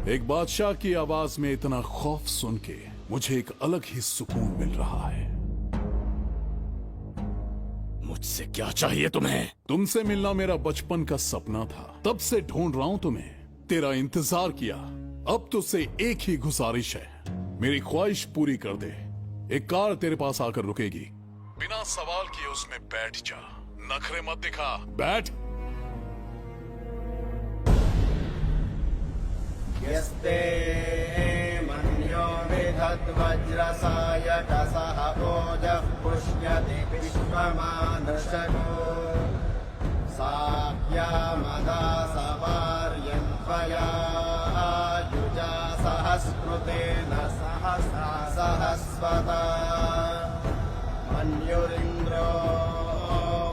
एक बादशाह की आवाज में इतना खौफ सुन के मुझे एक अलग ही सुकून मिल रहा है। मुझसे क्या चाहिए तुम्हें? तुमसे मिलना मेरा बचपन का सपना था, तब से ढूंढ रहा हूं तुम्हें। तेरा इंतजार किया, अब तुझसे एक ही गुजारिश है, मेरी ख्वाहिश पूरी कर दे। एक कार तेरे पास आकर रुकेगी, बिना सवाल किए उसमें बैठ जा, नखरे मत दिखा, बैठ। यस्ते मन्यो विधद्वज्रसायकसः ओजः पुष्यति विश्वमानशको साख्यामदा सवार्यन्त्वया युजा सहस्कृतेन सहसा सहस्वता मन्युरिन्द्रो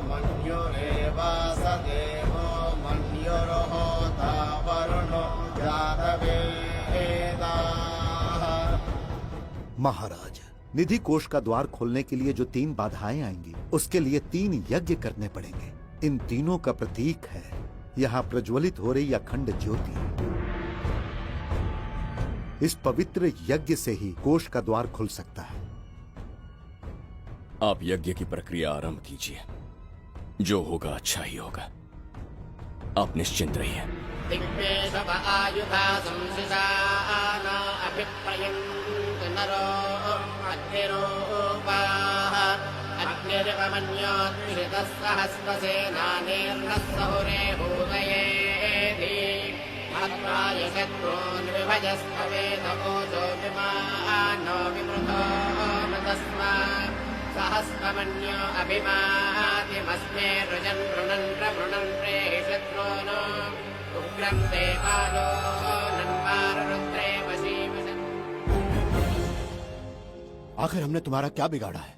मन्युरेवास देवो मन्युर्होता वरुणो महाराज, निधि कोष का द्वार खोलने के लिए जो 3 बाधाएं आएंगी, उसके लिए 3 यज्ञ करने पड़ेंगे। इन तीनों का प्रतीक है यहाँ प्रज्वलित हो रही अखंड ज्योति, इस पवित्र यज्ञ से ही कोष का द्वार खुल सकता है। आप यज्ञ की प्रक्रिया आरंभ कीजिए, जो होगा अच्छा ही होगा। आप निश्चिंत रहिए। दिग्वेशव आयुधा संशिशाना अभिप्रयन्त नरो अग्निरूपाः अग्निर्वमन्योत्थितः सहस्रसेनानेर्नः सहुरे हूतयेति हत्वाय शत्रून् विभजस्तवेत ओजो विमानो विमृतो मृतस्मात् सहस्रमन्यो अभिमातिमस्मे रुजन् रुणन् प्रवृणन् प्रेहि शत्रून् उग्रं देवालो नन्वारुद्रे वशीवशन्। आखिर हमने तुम्हारा क्या बिगाड़ा है?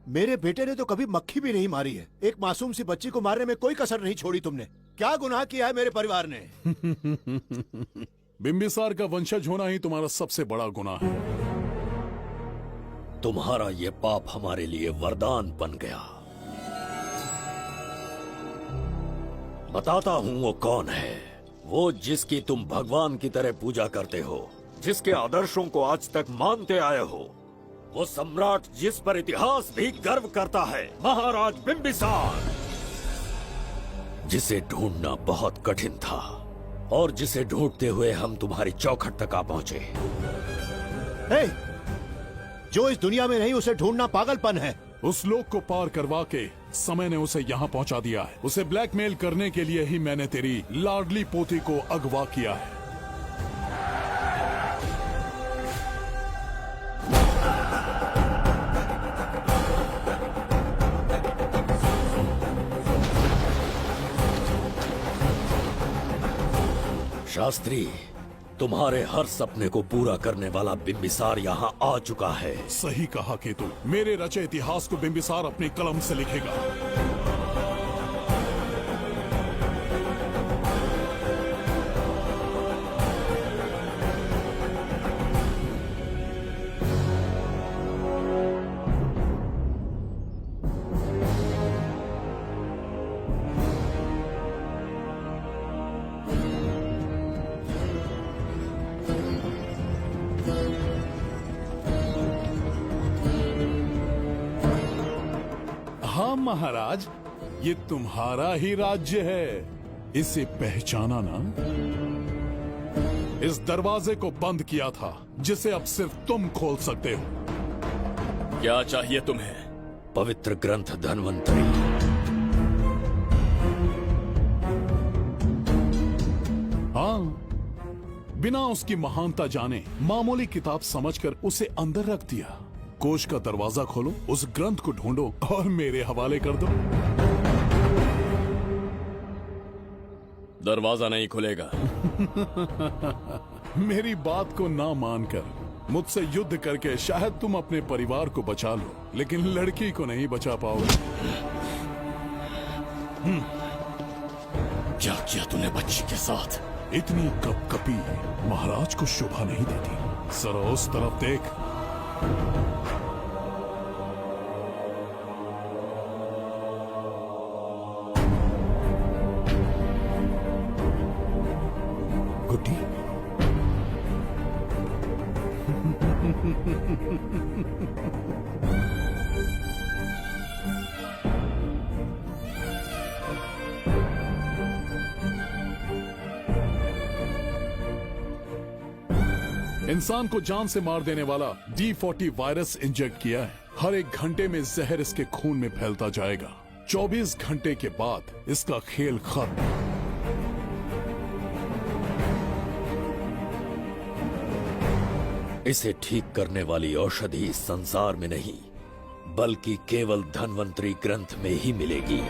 मेरे बेटे ने तो कभी मक्खी भी नहीं मारी है। एक मासूम सी बच्ची को मारने में कोई कसर नहीं छोड़ी तुमने। क्या गुनाह किया है मेरे परिवार ने? बिंबिसार का वंशज होना ही तुम्हारा सबसे बड़ा गुनाह है। तुम्हारा ये पाप हमारे लिए वरदान बन गया। बताता हूँ वो कौन है। वो जिसकी तुम भगवान की तरह पूजा करते हो, जिसके आदर्शों को आज तक मानते आए हो, वो सम्राट जिस पर इतिहास भी गर्व करता है, महाराज बिंबिसार, जिसे ढूंढना बहुत कठिन था और जिसे ढूंढते हुए हम तुम्हारी चौखट तक आ पहुंचे। जो इस दुनिया में नहीं उसे ढूंढना पागलपन है। उस लोक को पार करवा के समय ने उसे यहाँ पहुँचा दिया है। उसे ब्लैकमेल करने के लिए ही मैंने तेरी लाडली पोती को अगवा किया है। शास्त्री, तुम्हारे हर सपने को पूरा करने वाला बिंबिसार यहाँ आ चुका है। सही कहा केतु। मेरे रचे इतिहास को बिंबिसार अपनी कलम से लिखेगा। हाँ महाराज, ये तुम्हारा ही राज्य है। इसे पहचाना ना? इस दरवाजे को बंद किया था, जिसे अब सिर्फ तुम खोल सकते हो। क्या चाहिए तुम्हें? पवित्र ग्रंथ धन्वंतरी। हाँ, बिना उसकी महानता जाने मामूली किताब समझकर उसे अंदर रख दिया। कोष का दरवाजा खोलो, उस ग्रंथ को ढूंढो और मेरे हवाले कर दो। दरवाजा नहीं खुलेगा। मेरी बात को ना मानकर मुझसे युद्ध करके शायद तुम अपने परिवार को बचा लो, लेकिन लड़की को नहीं बचा पाओगे। क्या किया तूने बच्ची के साथ? इतनी कपकपी महाराज को शोभा नहीं देती। जरा उस तरफ देख। गुड्डी, इंसान को जान से मार देने वाला D40 वायरस इंजेक्ट किया है। हर एक घंटे में जहर इसके खून में फैलता जाएगा। 24 घंटे के बाद इसका खेल खत्म। इसे ठीक करने वाली औषधि इस संसार में नहीं, बल्कि केवल धन्वंतरी ग्रंथ में ही मिलेगी।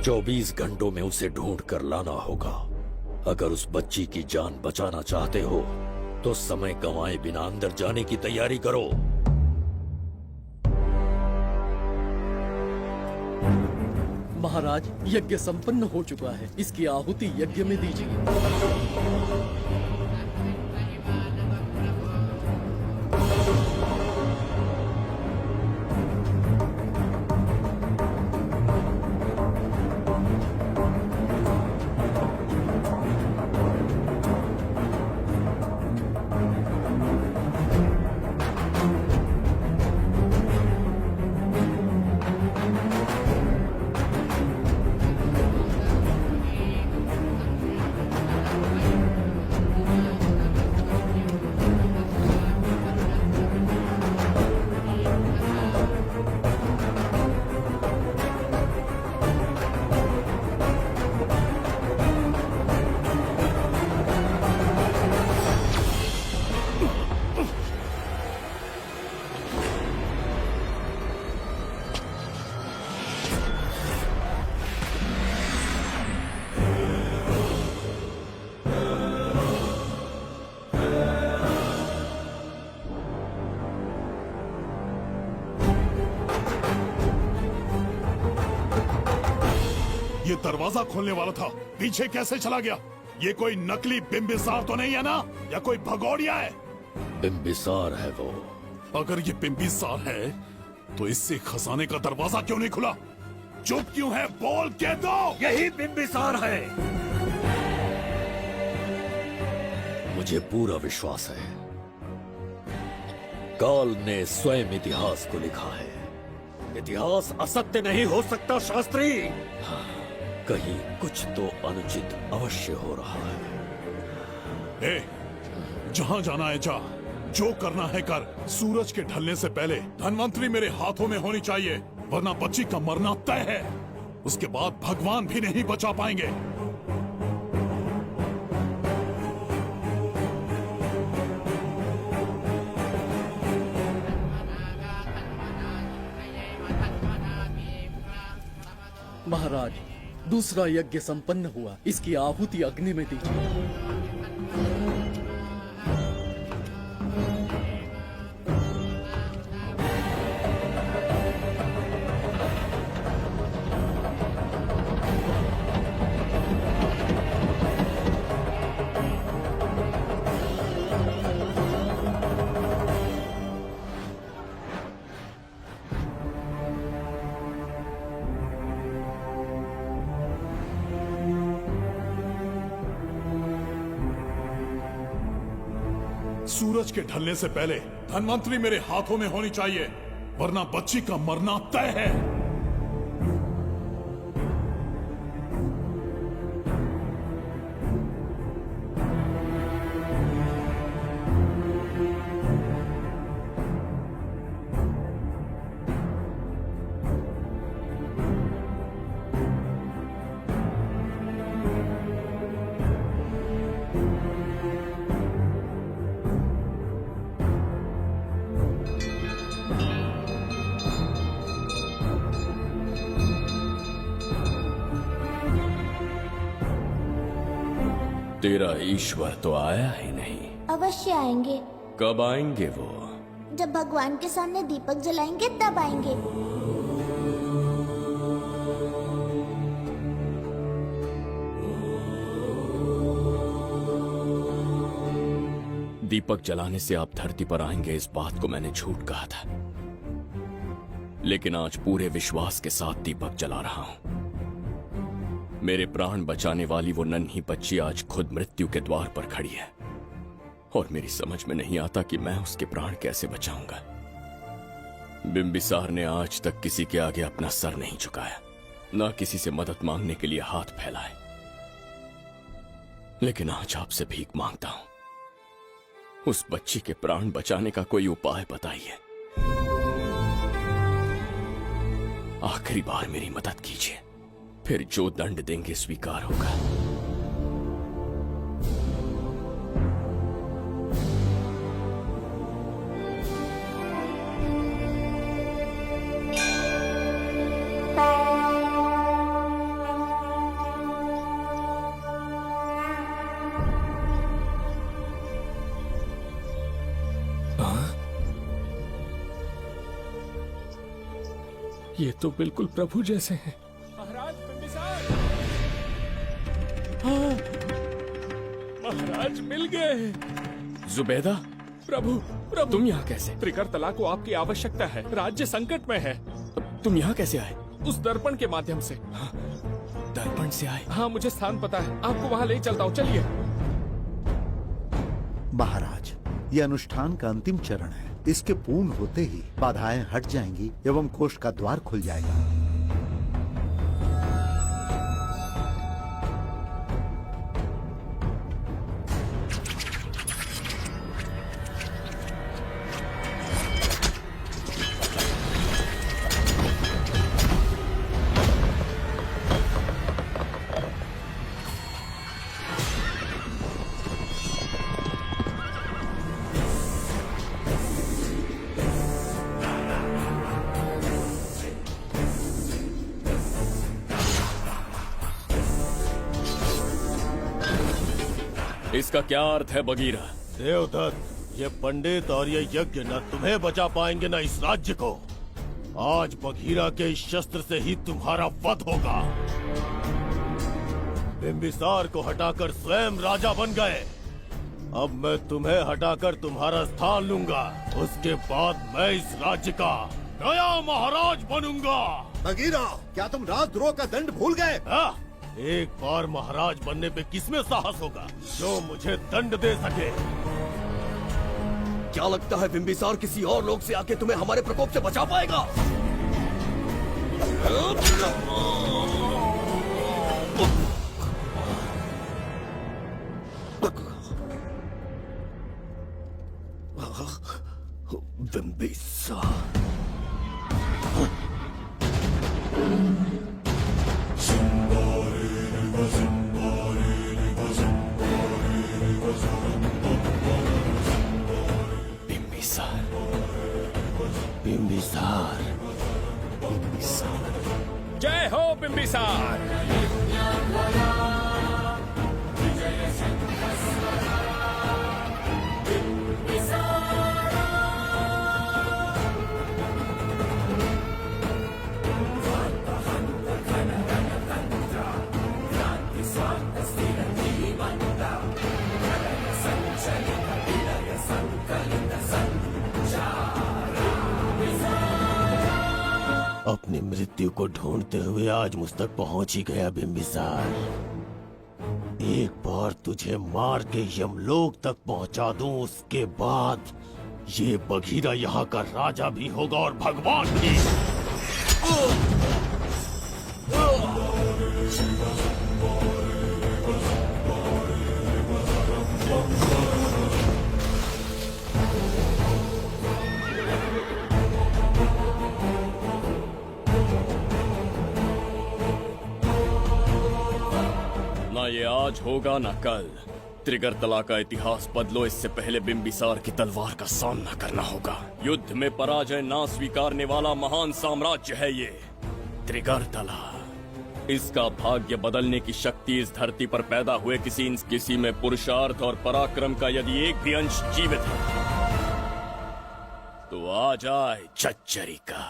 चौबीस घंटों में उसे ढूंढ कर लाना होगा। अगर उस बच्ची की जान बचाना चाहते हो तो समय गंवाए बिना अंदर जाने की तैयारी करो। महाराज, यज्ञ संपन्न हो चुका है। इसकी आहुति यज्ञ में दीजिए। दरवाजा खोलने वाला था, पीछे कैसे चला गया? ये कोई नकली बिम्बिसार तो नहीं है ना, या कोई भगोड़िया है? बिम्बिसार है वो। अगर ये बिम्बिसार है तो इससे खजाने का दरवाजा क्यों नहीं खुला? चुप क्यों है? बोल के दो। यही बिम्बिसार है। मुझे पूरा विश्वास है, काल ने स्वयं इतिहास को लिखा है। इतिहास असत्य नहीं हो सकता शास्त्री। हाँ, कहीं कुछ तो अनुचित अवश्य हो रहा है। ए, जहां जाना है जा, जो करना है कर। सूरज के ढलने से पहले धनवंतरी मेरे हाथों में होनी चाहिए, वरना बच्ची का मरना तय है। उसके बाद भगवान भी नहीं बचा पाएंगे। महाराज, दूसरा यज्ञ संपन्न हुआ, इसकी आहुति अग्नि में दीजिए। सूरज के ढलने से पहले धनवंतरी मेरे हाथों में होनी चाहिए, वरना बच्ची का मरना तय है। तेरा ईश्वर तो आया ही नहीं। अवश्य आएंगे। कब आएंगे वो? जब भगवान के सामने दीपक जलाएंगे तब आएंगे। दीपक जलाने से आप धरती पर आएंगे, इस बात को मैंने झूठ कहा था, लेकिन आज पूरे विश्वास के साथ दीपक जला रहा हूं। मेरे प्राण बचाने वाली वो नन्ही बच्ची आज खुद मृत्यु के द्वार पर खड़ी है, और मेरी समझ में नहीं आता कि मैं उसके प्राण कैसे बचाऊंगा। बिम्बिसार ने आज तक किसी के आगे अपना सर नहीं झुकाया, ना किसी से मदद मांगने के लिए हाथ फैलाए, लेकिन आज आपसे भीख मांगता हूं। उस बच्ची के प्राण बचाने का कोई उपाय बताइए। आखिरी बार मेरी मदद कीजिए, फिर जो दंड देंगे स्वीकार होगा। ये तो बिल्कुल प्रभु जैसे हैं। महाराज बिम्बिसार! हाँ, महाराज मिल गए। जुबैदा, प्रभु, प्रभु तुम यहाँ कैसे? त्रिकर्तला को आपकी आवश्यकता है, राज्य संकट में है। तुम यहाँ कैसे आए? उस दर्पण के माध्यम से। हाँ, दर्पण से आए? हाँ, मुझे स्थान पता है, आपको वहाँ ले चलता हूँ, चलिए। महाराज, ये अनुष्ठान का अंतिम चरण है। इसके पूर्ण होते ही बाधाएं हट जाएंगी एवं कोष का द्वार खुल जाएगा। इसका क्या अर्थ है बगीरा? देवदत्त, ये पंडित और ये यज्ञ न तुम्हें बचा पाएंगे न इस राज्य को। आज बगीरा के इस शस्त्र से ही तुम्हारा वध होगा। बिंबिसार को हटाकर स्वयं राजा बन गए। अब मैं तुम्हें हटाकर तुम्हारा स्थान लूंगा। उसके बाद मैं इस राज्य का नया महाराज बनूंगा। बगीरा, क्या तुम राजद्रोह का दंड भूल गए? एक बार महाराज बनने पे किसमें साहस होगा जो मुझे दंड दे सके। क्या लगता है बिंबिसार किसी और लोग से आके तुम्हें हमारे प्रकोप से बचा पाएगा? बिंबिसार बिंबिसार, जय हो बिंबिसार। अपनी मृत्यु को ढूंढते हुए आज मुझ तक पहुंच ही गया बिंबिसार। एक बार तुझे मार के यमलोक तक पहुंचा दूं, उसके बाद ये बघीरा यहाँ का राजा भी होगा और भगवान भी। ना ये आज होगा ना कल। त्रिगर्तला का इतिहास बदलो, इससे पहले बिंबिसार की तलवार का सामना करना होगा। युद्ध में पराजय ना स्वीकारने वाला महान साम्राज्य है ये त्रिगर्तला। इसका भाग्य बदलने की शक्ति इस धरती पर पैदा हुए किसी में पुरुषार्थ और पराक्रम का यदि एक भी अंश जीवित है तो आ जाए चच्चरी का।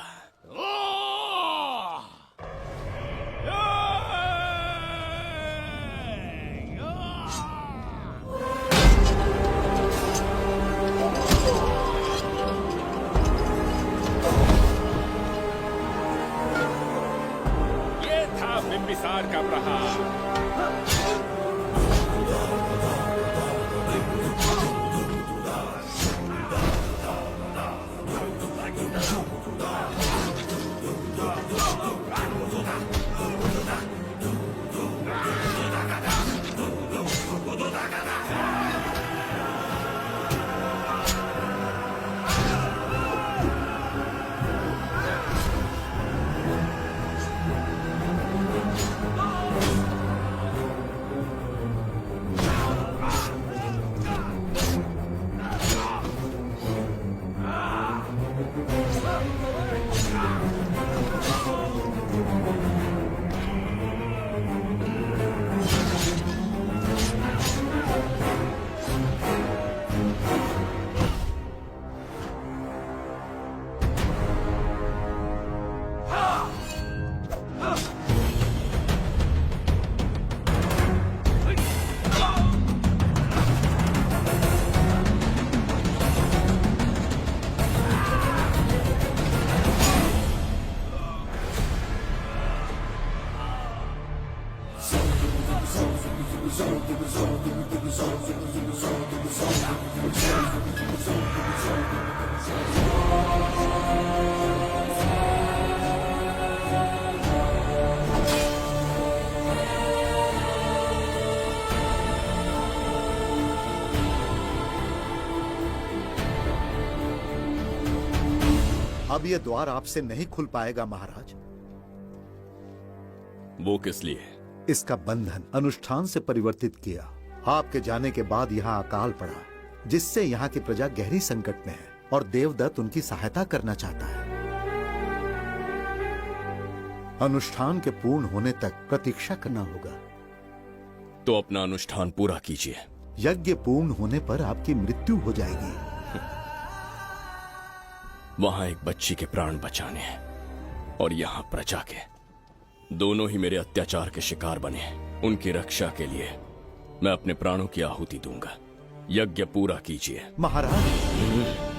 बिंबिसार का प्रहार। अब ये द्वार आपसे नहीं खुल पाएगा महाराज। वो किस लिए? इसका बंधन अनुष्ठान से परिवर्तित किया। आपके जाने के बाद यहाँ अकाल पड़ा, जिससे यहाँ की प्रजा गहरी संकट में है और देवदत्त उनकी सहायता करना चाहता है। अनुष्ठान के पूर्ण होने तक प्रतीक्षा करना होगा। तो अपना अनुष्ठान पूरा कीजिए। यज्ञ पूर्ण होने पर आपकी मृत्यु हो जाएगी। वहां एक बच्ची के प्राण बचाने हैं और यहाँ प्रजा के। दोनों ही मेरे अत्याचार के शिकार बने। उनकी रक्षा के लिए मैं अपने प्राणों की आहुति दूंगा। यज्ञ पूरा कीजिए। महाराज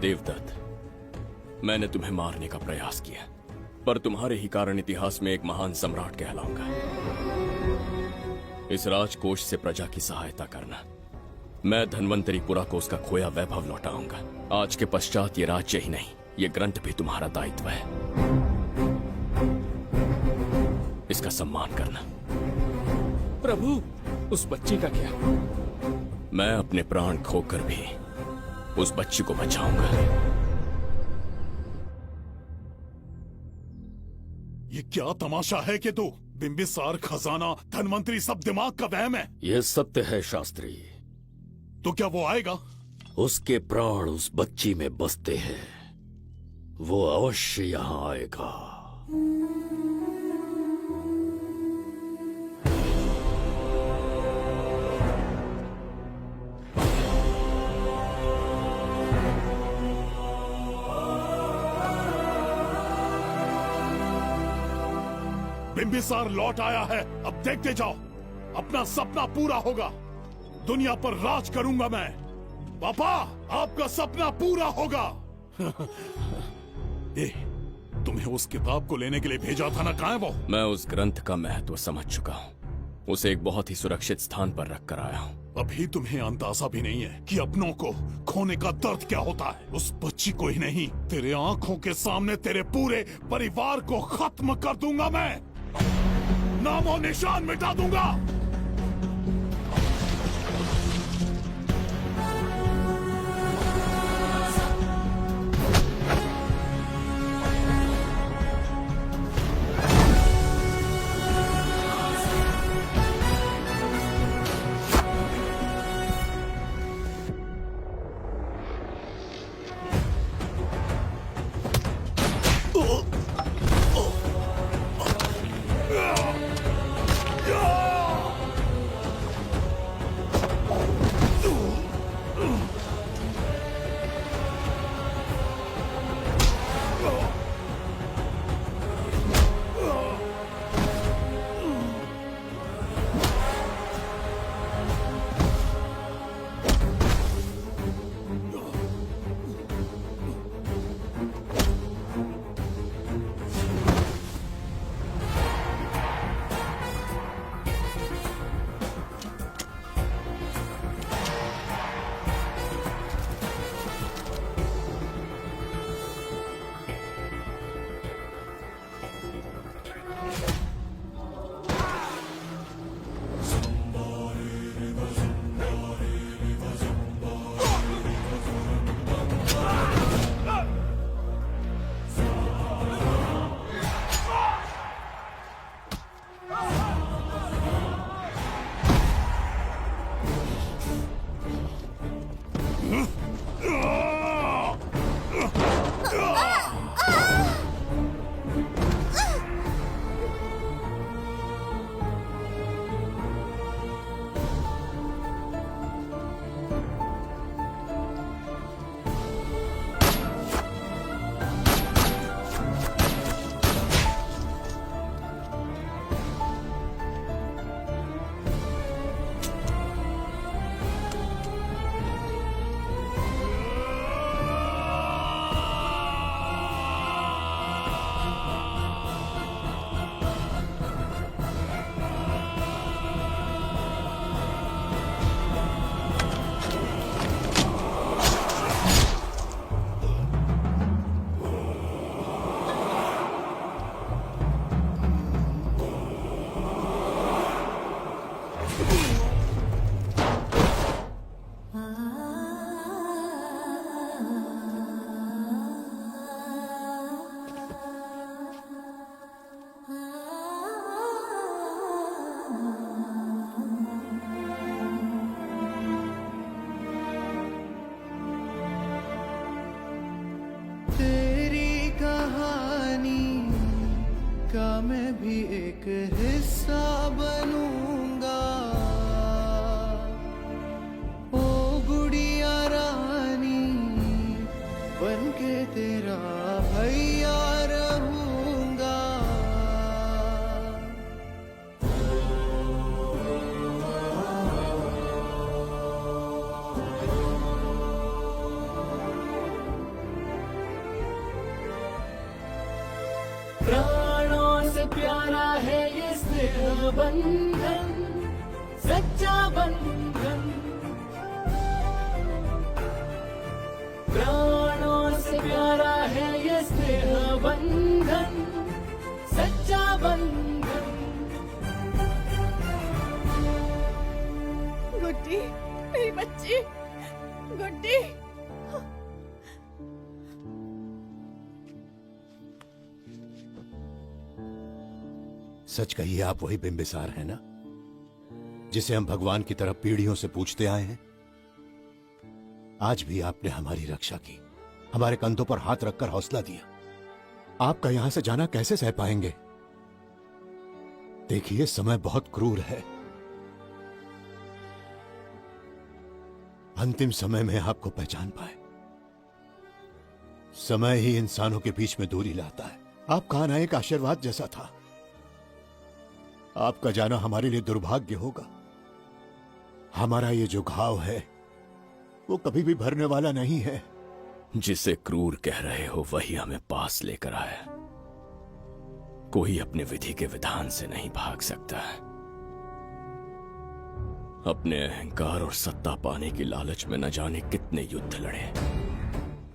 देवदत्त, मैंने तुम्हें मारने का प्रयास किया, पर तुम्हारे ही कारण इतिहास में एक महान सम्राट कहलाऊंगा। इस राजकोष से प्रजा की सहायता करना। मैं धन्वंतरीपुरा को उसका खोया वैभव लौटाऊंगा। आज के पश्चात ये राज्य ही नहीं, ये ग्रंथ भी तुम्हारा दायित्व है। इसका सम्मान करना। प्रभु, उस बच्ची का क्या? मैं अपने प्राण खोकर भी उस बच्ची को बचाऊंगा। ये क्या तमाशा है कि तू बिंबिसार, खजाना, धनवंतरी सब दिमाग का वहम है? यह सत्य है शास्त्री। तो क्या वो आएगा? उसके प्राण उस बच्ची में बसते हैं, वो अवश्य यहाँ आएगा। बिंबिसार लौट आया है, अब देखते जाओ, अपना सपना पूरा होगा। दुनिया पर राज करूंगा मैं। पापा, आपका सपना पूरा होगा। ए, तुम्हें उस किताब को लेने के लिए भेजा था ना, कहाँ है वो? मैं उस ग्रंथ का महत्व समझ चुका हूँ। उसे एक बहुत ही सुरक्षित स्थान पर रख कर आया हूँ। अभी तुम्हें अंदाजा भी नहीं है कि अपनों को खोने का दर्द क्या होता है। उस बच्ची को ही नहीं, तेरे आंखों के सामने तेरे पूरे परिवार को खत्म कर दूंगा मैं। नामो निशान मिटा दूंगा। तेरी कहानी का मैं भी एक हिस्सा बनूंगा। ओ गुड़िया रानी बनके तेरा भैया रहूंगा। प्राणों से प्यारा है ये स्नेह बंधन, सच्चा बंधन। प्राणों से प्यारा है ये स्नेह बंधन, सच्चा बंधन। गुड्डी, मेरी बच्ची, गुड्डी। सच कहिए, आप वही बिंबिसार हैं ना, जिसे हम भगवान की तरफ पीढ़ियों से पूछते आए हैं? आज भी आपने हमारी रक्षा की, हमारे कंधों पर हाथ रखकर हौसला दिया। आपका यहां से जाना कैसे सह पाएंगे? देखिए, समय बहुत क्रूर है। अंतिम समय में आपको पहचान पाए। समय ही इंसानों के बीच में दूरी लाता है। आपका आना एक आशीर्वाद जैसा था। आपका जाना हमारे लिए दुर्भाग्य होगा। हमारा ये जो घाव है वो कभी भी भरने वाला नहीं है। जिसे क्रूर कह रहे हो वही हमें पास लेकर आया। कोई अपने विधि के विधान से नहीं भाग सकता। अपने अहंकार और सत्ता पाने की लालच में न जाने कितने युद्ध लड़े।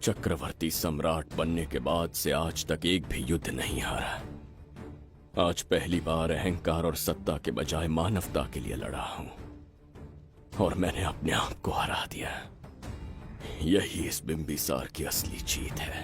चक्रवर्ती सम्राट बनने के बाद से आज तक एक भी युद्ध नहीं हारा। आज पहली बार अहंकार और सत्ता के बजाय मानवता के लिए लड़ा हूं, और मैंने अपने आप को हरा दिया। यही इस बिंबिसार की असली जीत है।